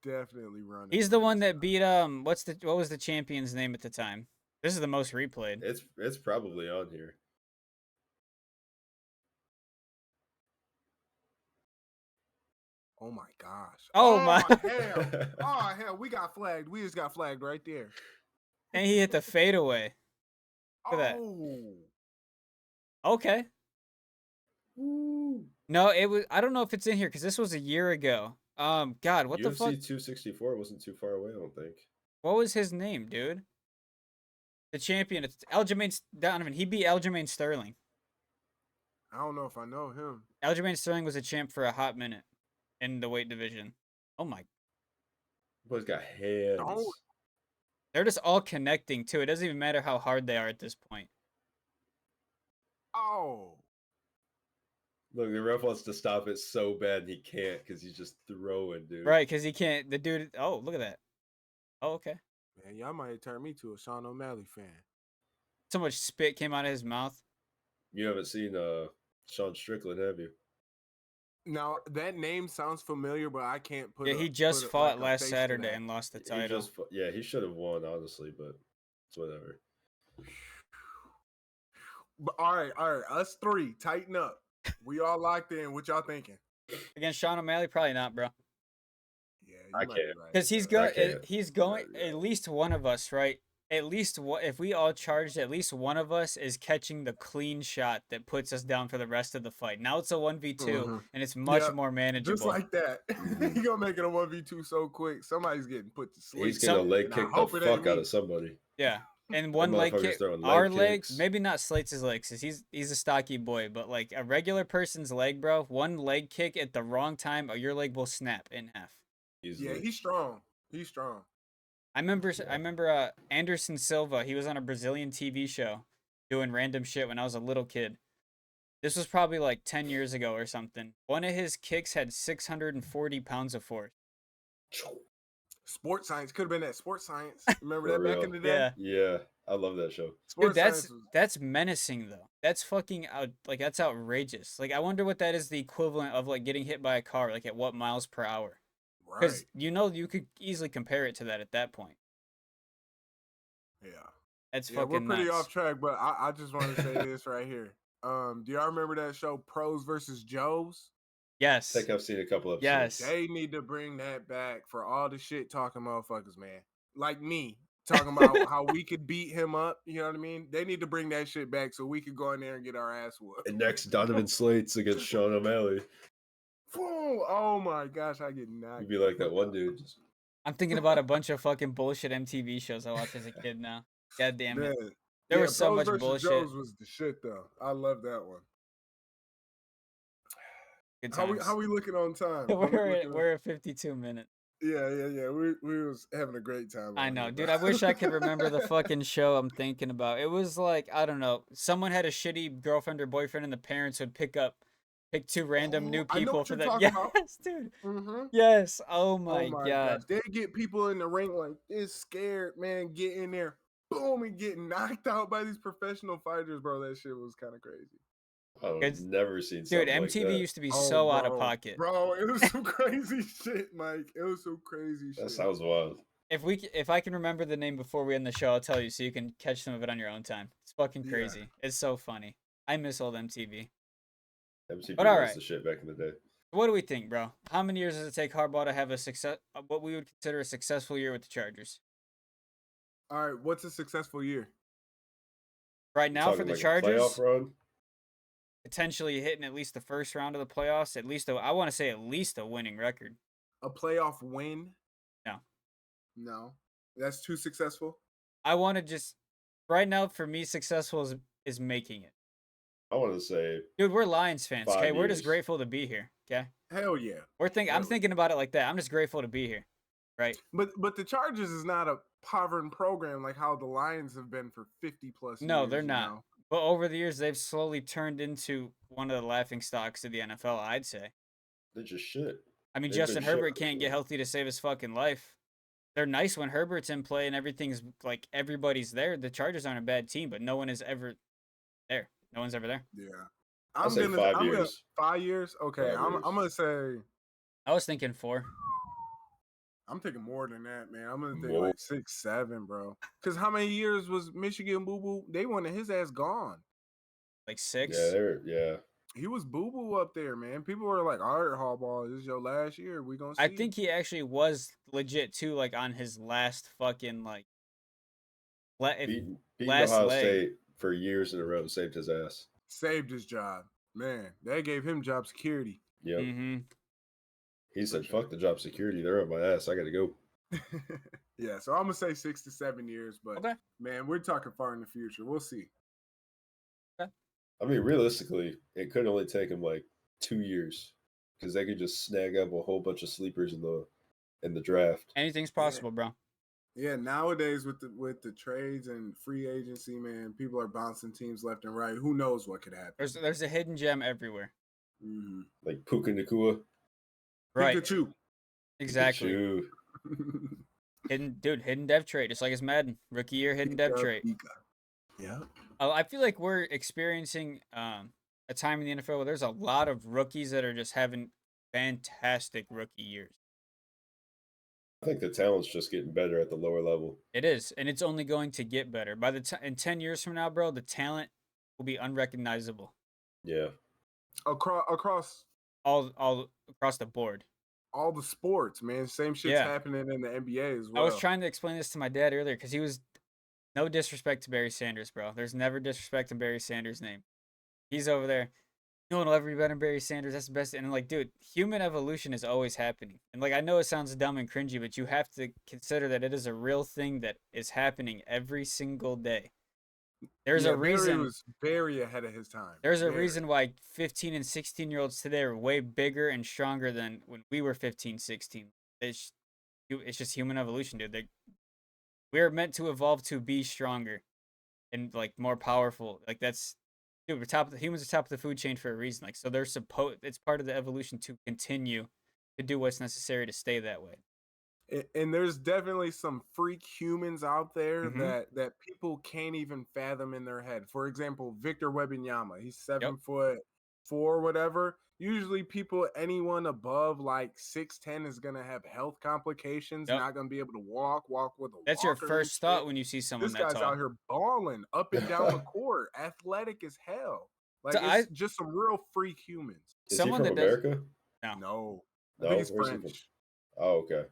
[SPEAKER 3] Definitely running.
[SPEAKER 1] He's the one that beat what was the champion's name at the time? This is the most replayed.
[SPEAKER 2] It's probably on here.
[SPEAKER 3] Oh my gosh.
[SPEAKER 1] Oh my.
[SPEAKER 3] Hell. Oh hell, we got flagged. We just got flagged right there.
[SPEAKER 1] And he hit the fadeaway. Look at that.
[SPEAKER 3] Oh.
[SPEAKER 1] Okay.
[SPEAKER 2] Woo.
[SPEAKER 1] No, it was. I don't know if it's in here because this was a year ago. God, what the
[SPEAKER 2] UFC
[SPEAKER 1] fuck?
[SPEAKER 2] 264 wasn't too far away, I don't think.
[SPEAKER 1] What was his name, dude? The champion. It's Aljamain Donovan. He beat Aljamain Sterling.
[SPEAKER 3] I don't know if I know him.
[SPEAKER 1] Aljamain Sterling was a champ for a hot minute in the weight division. Oh my.
[SPEAKER 2] Boy's got hands.
[SPEAKER 3] Don't.
[SPEAKER 1] They're just all connecting too. It doesn't even matter how hard they are at this point.
[SPEAKER 3] Oh.
[SPEAKER 2] Look, the ref wants to stop it so bad and he can't because he's just throwing, dude.
[SPEAKER 1] Right, because he can't. The dude. Oh, look at that. Oh, okay.
[SPEAKER 3] Man, y'all might turn me to a Sean O'Malley fan.
[SPEAKER 1] So much spit came out of his mouth.
[SPEAKER 2] You haven't seen Sean Strickland, have you?
[SPEAKER 3] Now that name sounds familiar, but I can't put.
[SPEAKER 1] Yeah, he just fought last Saturday and lost the
[SPEAKER 2] He
[SPEAKER 1] title.
[SPEAKER 2] yeah, he should have won, honestly, but it's whatever.
[SPEAKER 3] But all right, us three, tighten up. We all locked in. What y'all thinking?
[SPEAKER 1] Against Sean O'Malley, probably not, bro.
[SPEAKER 3] Yeah,
[SPEAKER 2] I
[SPEAKER 3] you might be
[SPEAKER 2] can't.
[SPEAKER 3] right.
[SPEAKER 1] Because he's
[SPEAKER 2] I
[SPEAKER 1] going.
[SPEAKER 2] can't.
[SPEAKER 1] He's going.
[SPEAKER 2] Yeah.
[SPEAKER 1] At least one of us, right? At least if we all charged, at least one of us is catching the clean shot that puts us down for the rest of the fight. Now it's a 1v2,
[SPEAKER 3] Mhm.
[SPEAKER 1] and it's much
[SPEAKER 3] Yeah,
[SPEAKER 1] more manageable.
[SPEAKER 3] Just like that.
[SPEAKER 2] Mhm.
[SPEAKER 3] He gonna make it a 1v2 so quick. Somebody's getting put to sleep.
[SPEAKER 2] He's gonna leg
[SPEAKER 3] And I
[SPEAKER 2] kick the
[SPEAKER 3] hope it ain't
[SPEAKER 2] fuck out
[SPEAKER 3] me.
[SPEAKER 2] of somebody.
[SPEAKER 1] Yeah, and one leg
[SPEAKER 2] motherfucker's
[SPEAKER 1] kick.
[SPEAKER 2] throwing
[SPEAKER 1] Our
[SPEAKER 2] leg
[SPEAKER 1] legs,
[SPEAKER 2] kicks.
[SPEAKER 1] maybe not Slate's legs, cause he's a stocky boy, but like a regular person's leg, bro. One leg kick at the wrong time, or your leg will snap in half.
[SPEAKER 2] Easily.
[SPEAKER 3] Yeah, he's strong. He's strong.
[SPEAKER 1] I remember
[SPEAKER 2] Yeah.
[SPEAKER 1] Anderson Silva. He was on a Brazilian TV show doing random shit when I was a little kid. This was probably like 10 years ago or something. One of his kicks had 640 pounds of force.
[SPEAKER 3] Sports Science could have been that Sports Science. Remember
[SPEAKER 2] For
[SPEAKER 3] that back
[SPEAKER 2] real.
[SPEAKER 3] in the day?
[SPEAKER 1] Yeah.
[SPEAKER 2] Yeah, I love that show.
[SPEAKER 1] Dude,
[SPEAKER 3] Sports Science was
[SPEAKER 1] that's menacing though. That's fucking out. Like that's outrageous. Like I wonder what that is the equivalent of like getting hit by a car. Like at what miles per hour? Because
[SPEAKER 3] right.
[SPEAKER 1] you could easily compare it to that at that point.
[SPEAKER 3] Yeah.
[SPEAKER 1] That's
[SPEAKER 3] Yeah, we're
[SPEAKER 1] fucking
[SPEAKER 3] pretty
[SPEAKER 1] nuts.
[SPEAKER 3] off track, but I just want to say this right here. Do y'all remember that show Pros versus Joes?
[SPEAKER 2] I
[SPEAKER 1] Yes.
[SPEAKER 2] think I've seen a couple episodes.
[SPEAKER 1] Yes.
[SPEAKER 3] They need to bring that back for all the shit talking motherfuckers, man. Like me talking about how we could beat him up. You know what I mean? They need to bring that shit back so we could go in there and get our ass whooped.
[SPEAKER 2] And next, Donovan Slates against Sean O'Malley.
[SPEAKER 3] Boom. Oh my gosh, I get knocked.
[SPEAKER 2] You'd be like that one dude.
[SPEAKER 1] I'm thinking about a bunch of fucking bullshit MTV shows I watched as a kid now. God damn it.
[SPEAKER 3] Man.
[SPEAKER 1] There
[SPEAKER 3] Yeah,
[SPEAKER 1] was so
[SPEAKER 3] Pros
[SPEAKER 1] much
[SPEAKER 3] versus
[SPEAKER 1] bullshit.
[SPEAKER 3] Joes was the shit though. I love that one.
[SPEAKER 1] Good
[SPEAKER 3] How
[SPEAKER 1] times.
[SPEAKER 3] we looking on time? How we looking
[SPEAKER 1] we're at 52 minutes.
[SPEAKER 3] Yeah. We was having a great time.
[SPEAKER 1] I
[SPEAKER 3] on
[SPEAKER 1] know,
[SPEAKER 3] here,
[SPEAKER 1] dude.
[SPEAKER 3] bro.
[SPEAKER 1] I wish I could remember the fucking show I'm thinking about. It was like, I don't know, someone had a shitty girlfriend or boyfriend and the parents would pick two random new
[SPEAKER 3] I know
[SPEAKER 1] people
[SPEAKER 3] what
[SPEAKER 1] for
[SPEAKER 3] you're
[SPEAKER 1] that.
[SPEAKER 3] talking
[SPEAKER 1] Yes,
[SPEAKER 3] about.
[SPEAKER 1] dude.
[SPEAKER 3] Mhm.
[SPEAKER 1] Yes. Oh
[SPEAKER 3] Oh
[SPEAKER 1] my
[SPEAKER 3] my
[SPEAKER 1] god.
[SPEAKER 3] gosh. They get people in the ring like this scared, man, get in there, boom, and get knocked out by these professional fighters, bro. That shit was kind of crazy.
[SPEAKER 2] I've
[SPEAKER 1] It's-
[SPEAKER 2] never seen
[SPEAKER 1] Dude,
[SPEAKER 2] something like
[SPEAKER 1] MTV
[SPEAKER 2] that.
[SPEAKER 1] used to be
[SPEAKER 3] Oh,
[SPEAKER 1] so out of
[SPEAKER 3] bro.
[SPEAKER 1] pocket.
[SPEAKER 3] Bro, it was some crazy shit, Mike. It was some crazy shit.
[SPEAKER 2] That sounds wild.
[SPEAKER 1] If I can remember the name before we end the show, I'll tell you so you can catch some of it on your own time. It's fucking
[SPEAKER 3] Yeah.
[SPEAKER 1] crazy. It's so funny. I miss old MTV.
[SPEAKER 2] MTV
[SPEAKER 1] But all
[SPEAKER 2] was
[SPEAKER 1] right.
[SPEAKER 2] the shit back in the day.
[SPEAKER 1] What do we think, bro? How many years does it take Harbaugh to have what we would consider a successful year with the Chargers?
[SPEAKER 3] All right, what's a successful year?
[SPEAKER 1] Right now for
[SPEAKER 2] Talking
[SPEAKER 1] the
[SPEAKER 2] like a
[SPEAKER 1] Chargers,
[SPEAKER 2] playoff run.
[SPEAKER 1] potentially hitting at least the first round of the playoffs. At least I want to say at least a winning record.
[SPEAKER 3] A playoff win?
[SPEAKER 1] No.
[SPEAKER 3] No. That's too successful?
[SPEAKER 1] I want to just right now for me, successful is making it.
[SPEAKER 2] I want to say,
[SPEAKER 1] Dude, we're Lions fans.
[SPEAKER 2] 5
[SPEAKER 1] Okay, we're just
[SPEAKER 2] years.
[SPEAKER 1] grateful to be here. Okay,
[SPEAKER 3] Hell yeah.
[SPEAKER 1] I'm
[SPEAKER 3] Hell
[SPEAKER 1] thinking about it like that. I'm just grateful to be here. Right.
[SPEAKER 3] But the Chargers is not a poverty program like how the Lions have been for 50 plus years.
[SPEAKER 1] No, they're
[SPEAKER 3] you
[SPEAKER 1] not.
[SPEAKER 3] know?
[SPEAKER 1] But over the years, they've slowly turned into one of the laughing stocks of the NFL. I'd say.
[SPEAKER 2] they're just shit.
[SPEAKER 1] I mean,
[SPEAKER 2] They've
[SPEAKER 1] Justin
[SPEAKER 2] been shit
[SPEAKER 1] Herbert
[SPEAKER 2] for
[SPEAKER 1] can't
[SPEAKER 2] sure.
[SPEAKER 1] get healthy to save his fucking life. They're nice when Herbert's in play and everything's like everybody's there. The Chargers aren't a bad team, but no one is ever there. No one's ever there.
[SPEAKER 3] Yeah.
[SPEAKER 2] I'll say 5 years.
[SPEAKER 3] 5 years? Okay.
[SPEAKER 2] 5
[SPEAKER 3] I'm
[SPEAKER 2] years.
[SPEAKER 3] gonna say
[SPEAKER 1] I was thinking 4.
[SPEAKER 3] I'm thinking more than that, man. I'm gonna think
[SPEAKER 2] More.
[SPEAKER 3] like 6, 7, bro. Because how many years was Michigan Boo Boo? They wanted his ass gone.
[SPEAKER 1] Like 6.
[SPEAKER 2] Yeah.
[SPEAKER 3] He was Boo Boo up there, man. People were like, "All right, Harbaugh, this is your last year. We gonna see."
[SPEAKER 1] I think he actually was legit too, like on his last fucking like
[SPEAKER 2] Beating
[SPEAKER 1] last
[SPEAKER 2] Ohio
[SPEAKER 1] leg.
[SPEAKER 2] State for years in a row saved his ass.
[SPEAKER 3] Saved his job. Man, they gave him job security.
[SPEAKER 2] Yep.
[SPEAKER 1] Mm-hmm.
[SPEAKER 2] He said,
[SPEAKER 3] sure.
[SPEAKER 2] "Fuck the job security. They're on my ass. I got to go."
[SPEAKER 3] Yeah, so I'm gonna say 6 to 7 years, but
[SPEAKER 1] Okay.
[SPEAKER 3] man, we're talking far in the future. We'll see.
[SPEAKER 2] I mean, realistically, it could only take him like 2 years because they could just snag up a whole bunch of sleepers in the draft.
[SPEAKER 1] Anything's possible, bro.
[SPEAKER 3] Yeah, nowadays with the trades and free agency, man, people are bouncing teams left and right. Who knows what could happen?
[SPEAKER 1] There's a hidden gem everywhere.
[SPEAKER 3] Mm-hmm.
[SPEAKER 2] Like Puka Nakua.
[SPEAKER 1] Right.
[SPEAKER 3] Pikachu.
[SPEAKER 1] Exactly.
[SPEAKER 2] Pikachu.
[SPEAKER 1] Hidden dev trait, just like it's Madden. Rookie year, hidden dev trait.
[SPEAKER 3] Yeah.
[SPEAKER 1] I feel like we're experiencing a time in the NFL where there's a lot of rookies that are just having fantastic rookie years.
[SPEAKER 2] I think the talent's just getting better at the lower level.
[SPEAKER 1] It is, and it's only going to get better. By the time in 10 years from now, bro, the talent will be unrecognizable.
[SPEAKER 2] Yeah.
[SPEAKER 3] Across
[SPEAKER 1] All across the board.
[SPEAKER 3] all the sports, man. Same shit's happening in the NBA as well.
[SPEAKER 1] I was trying to explain this to my dad earlier because he was no disrespect to Barry Sanders, bro. There's never disrespect in Barry Sanders' name. He's over there. No one will ever be better than Barry Sanders. That's the best. And like, dude, human evolution is always happening. And like, I know it sounds dumb and cringy, but you have to consider that it is a real thing that is happening every single day. There's a reason.
[SPEAKER 3] Barry was very ahead of his time.
[SPEAKER 1] There's a reason why 15 and 16-year-olds today are way bigger and stronger than when we were 15, 16. It's just human evolution, dude. We're meant to evolve to be stronger and like more powerful. Like that's, dude, humans are top of the food chain for a reason. Like, so it's part of the evolution to continue to do what's necessary to stay that way.
[SPEAKER 3] And there's definitely some freak humans out there
[SPEAKER 1] Mhm.
[SPEAKER 3] that people can't even fathom in their head. For example, Victor Wembanyama. He's 7'4", whatever. Usually anyone above like 6'10" is gonna have health complications, not gonna be able to walk with a
[SPEAKER 1] That's your
[SPEAKER 3] walker and
[SPEAKER 1] first thought
[SPEAKER 3] shit.
[SPEAKER 1] when you see someone
[SPEAKER 3] This
[SPEAKER 1] that
[SPEAKER 3] guy's
[SPEAKER 1] tall.
[SPEAKER 3] out here balling up and down the court, athletic as hell. Like,
[SPEAKER 1] So
[SPEAKER 3] it's just some real freak humans.
[SPEAKER 2] Is
[SPEAKER 1] Someone
[SPEAKER 2] he from
[SPEAKER 1] that does-
[SPEAKER 2] America?
[SPEAKER 3] No, I
[SPEAKER 2] No,
[SPEAKER 3] think he's
[SPEAKER 2] where's he from?
[SPEAKER 3] French.
[SPEAKER 2] Oh, okay.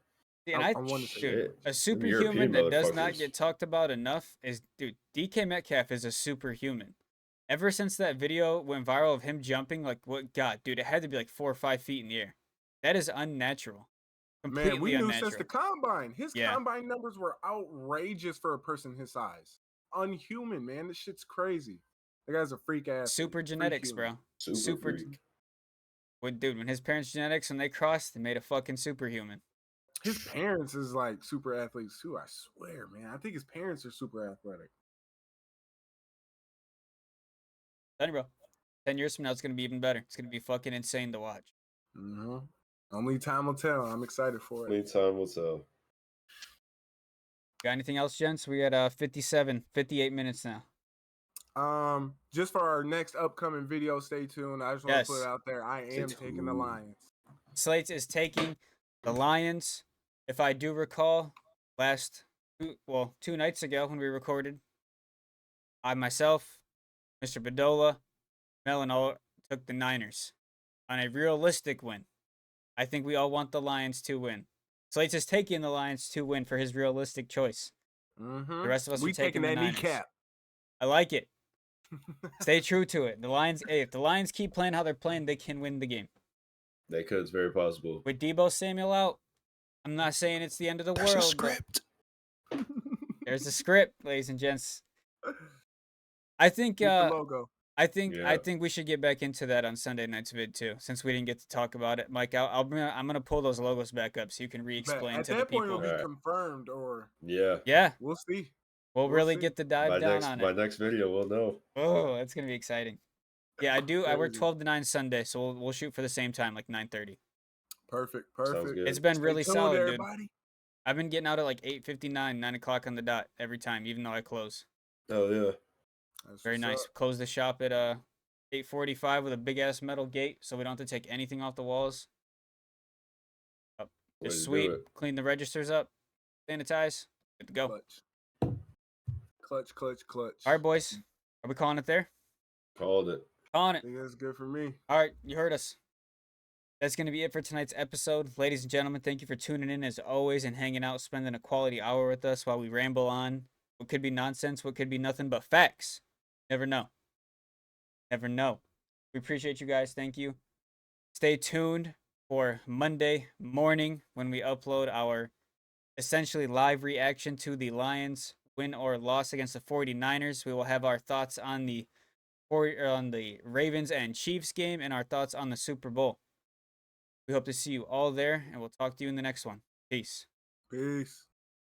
[SPEAKER 1] And
[SPEAKER 3] I wanna say
[SPEAKER 1] dude,
[SPEAKER 2] Shit.
[SPEAKER 1] a
[SPEAKER 2] Them
[SPEAKER 1] superhuman
[SPEAKER 2] European
[SPEAKER 1] that does not
[SPEAKER 2] motherfuckers.
[SPEAKER 1] get talked about enough is, dude, DK Metcalf is a superhuman. Ever since that video went viral of him jumping, like, what, God, dude, it had to be like 4 or 5 feet in the air. That is unnatural. Completely
[SPEAKER 3] Man, we knew
[SPEAKER 1] unnatural.
[SPEAKER 3] since the combine. His
[SPEAKER 1] Yeah.
[SPEAKER 3] combine numbers were outrageous for a person his size. Unhuman, man. This shit's crazy. The guy's a freak ass.
[SPEAKER 1] Super genetics, bro.
[SPEAKER 2] Super freak.
[SPEAKER 1] When his parents' genetics, when they crossed, they made a fucking superhuman.
[SPEAKER 3] His parents is like super athletes too, I swear, man. I think his parents are super athletic.
[SPEAKER 1] Tell you, bro. 10 years from now, it's going to be even better. It's going to be fucking insane to watch.
[SPEAKER 3] Mm-hmm. Only time will tell. I'm excited for it.
[SPEAKER 2] Only time will tell.
[SPEAKER 1] Got anything else, gents? We got 58 minutes now.
[SPEAKER 3] Just for our next upcoming video, stay tuned. I just want to put it out there. I am taking the Lions.
[SPEAKER 1] Slates is taking the Lions. If I do recall, 2 nights ago when we recorded, I myself, Mr. Bedola, Mel, and all took the Niners on a realistic win. I think we all want the Lions to win. Slates is taking the Lions to win for his realistic choice.
[SPEAKER 3] Mm-hmm.
[SPEAKER 1] The rest of us are taking the
[SPEAKER 3] that
[SPEAKER 1] Niners.
[SPEAKER 3] kneecap.
[SPEAKER 1] I like it. Stay true to it. The Lions, if the Lions keep playing how they're playing, they can win the game.
[SPEAKER 2] They could. It's very possible.
[SPEAKER 1] With Deebo Samuel out, I'm not saying it's the end of the world.
[SPEAKER 2] There's a script.
[SPEAKER 1] There's a script, ladies and gents. I think
[SPEAKER 3] the logo.
[SPEAKER 1] I think we should get back into that on Sunday night's vid too, since we didn't get to talk about it. Mike, I'm gonna pull those logos back up so you can re-explain
[SPEAKER 3] At
[SPEAKER 1] to the
[SPEAKER 3] that point,
[SPEAKER 1] people.
[SPEAKER 3] it'll be confirmed, or
[SPEAKER 2] Yeah.
[SPEAKER 3] we'll see.
[SPEAKER 1] We'll really get the dive down on
[SPEAKER 2] My
[SPEAKER 1] it.
[SPEAKER 2] next video, we'll know.
[SPEAKER 1] Oh, that's gonna be exciting. Yeah, I work
[SPEAKER 3] Crazy.
[SPEAKER 1] 12 to 9 Sunday, so we'll shoot for the same time, like 9:30.
[SPEAKER 3] Perfect.
[SPEAKER 2] Sounds good.
[SPEAKER 1] It's been
[SPEAKER 3] Stay
[SPEAKER 1] really
[SPEAKER 3] tuned,
[SPEAKER 1] solid, dude.
[SPEAKER 3] everybody.
[SPEAKER 1] I've been getting out at like 8:59, 9 o'clock on the dot every time, even though I close.
[SPEAKER 2] Oh yeah.
[SPEAKER 3] That's
[SPEAKER 1] Very
[SPEAKER 3] what's
[SPEAKER 1] nice.
[SPEAKER 3] up.
[SPEAKER 1] Close the shop at 8:45 with a big ass metal gate, so we don't have to take anything off the walls.
[SPEAKER 2] Way
[SPEAKER 1] Just
[SPEAKER 2] to
[SPEAKER 1] sweep.
[SPEAKER 2] do it.
[SPEAKER 1] Clean the registers up. Sanitize. Good to go.
[SPEAKER 3] Clutch.
[SPEAKER 1] All right, boys. Are we calling it there?
[SPEAKER 2] Called it.
[SPEAKER 1] Calling
[SPEAKER 3] I
[SPEAKER 1] it.
[SPEAKER 3] think that's good for me.
[SPEAKER 1] All right, you heard us. That's going to be it for tonight's episode. Ladies and gentlemen, thank you for tuning in as always and hanging out, spending a quality hour with us while we ramble on what could be nonsense, what could be nothing but facts. Never know. Never know. We appreciate you guys. Thank you. Stay tuned for Monday morning when we upload our essentially live reaction to the Lions win or loss against the 49ers. We will have our thoughts on the Ravens and Chiefs game and our thoughts on the Super Bowl. We hope to see you all there, and we'll talk to you in the next one. Peace.
[SPEAKER 3] Peace.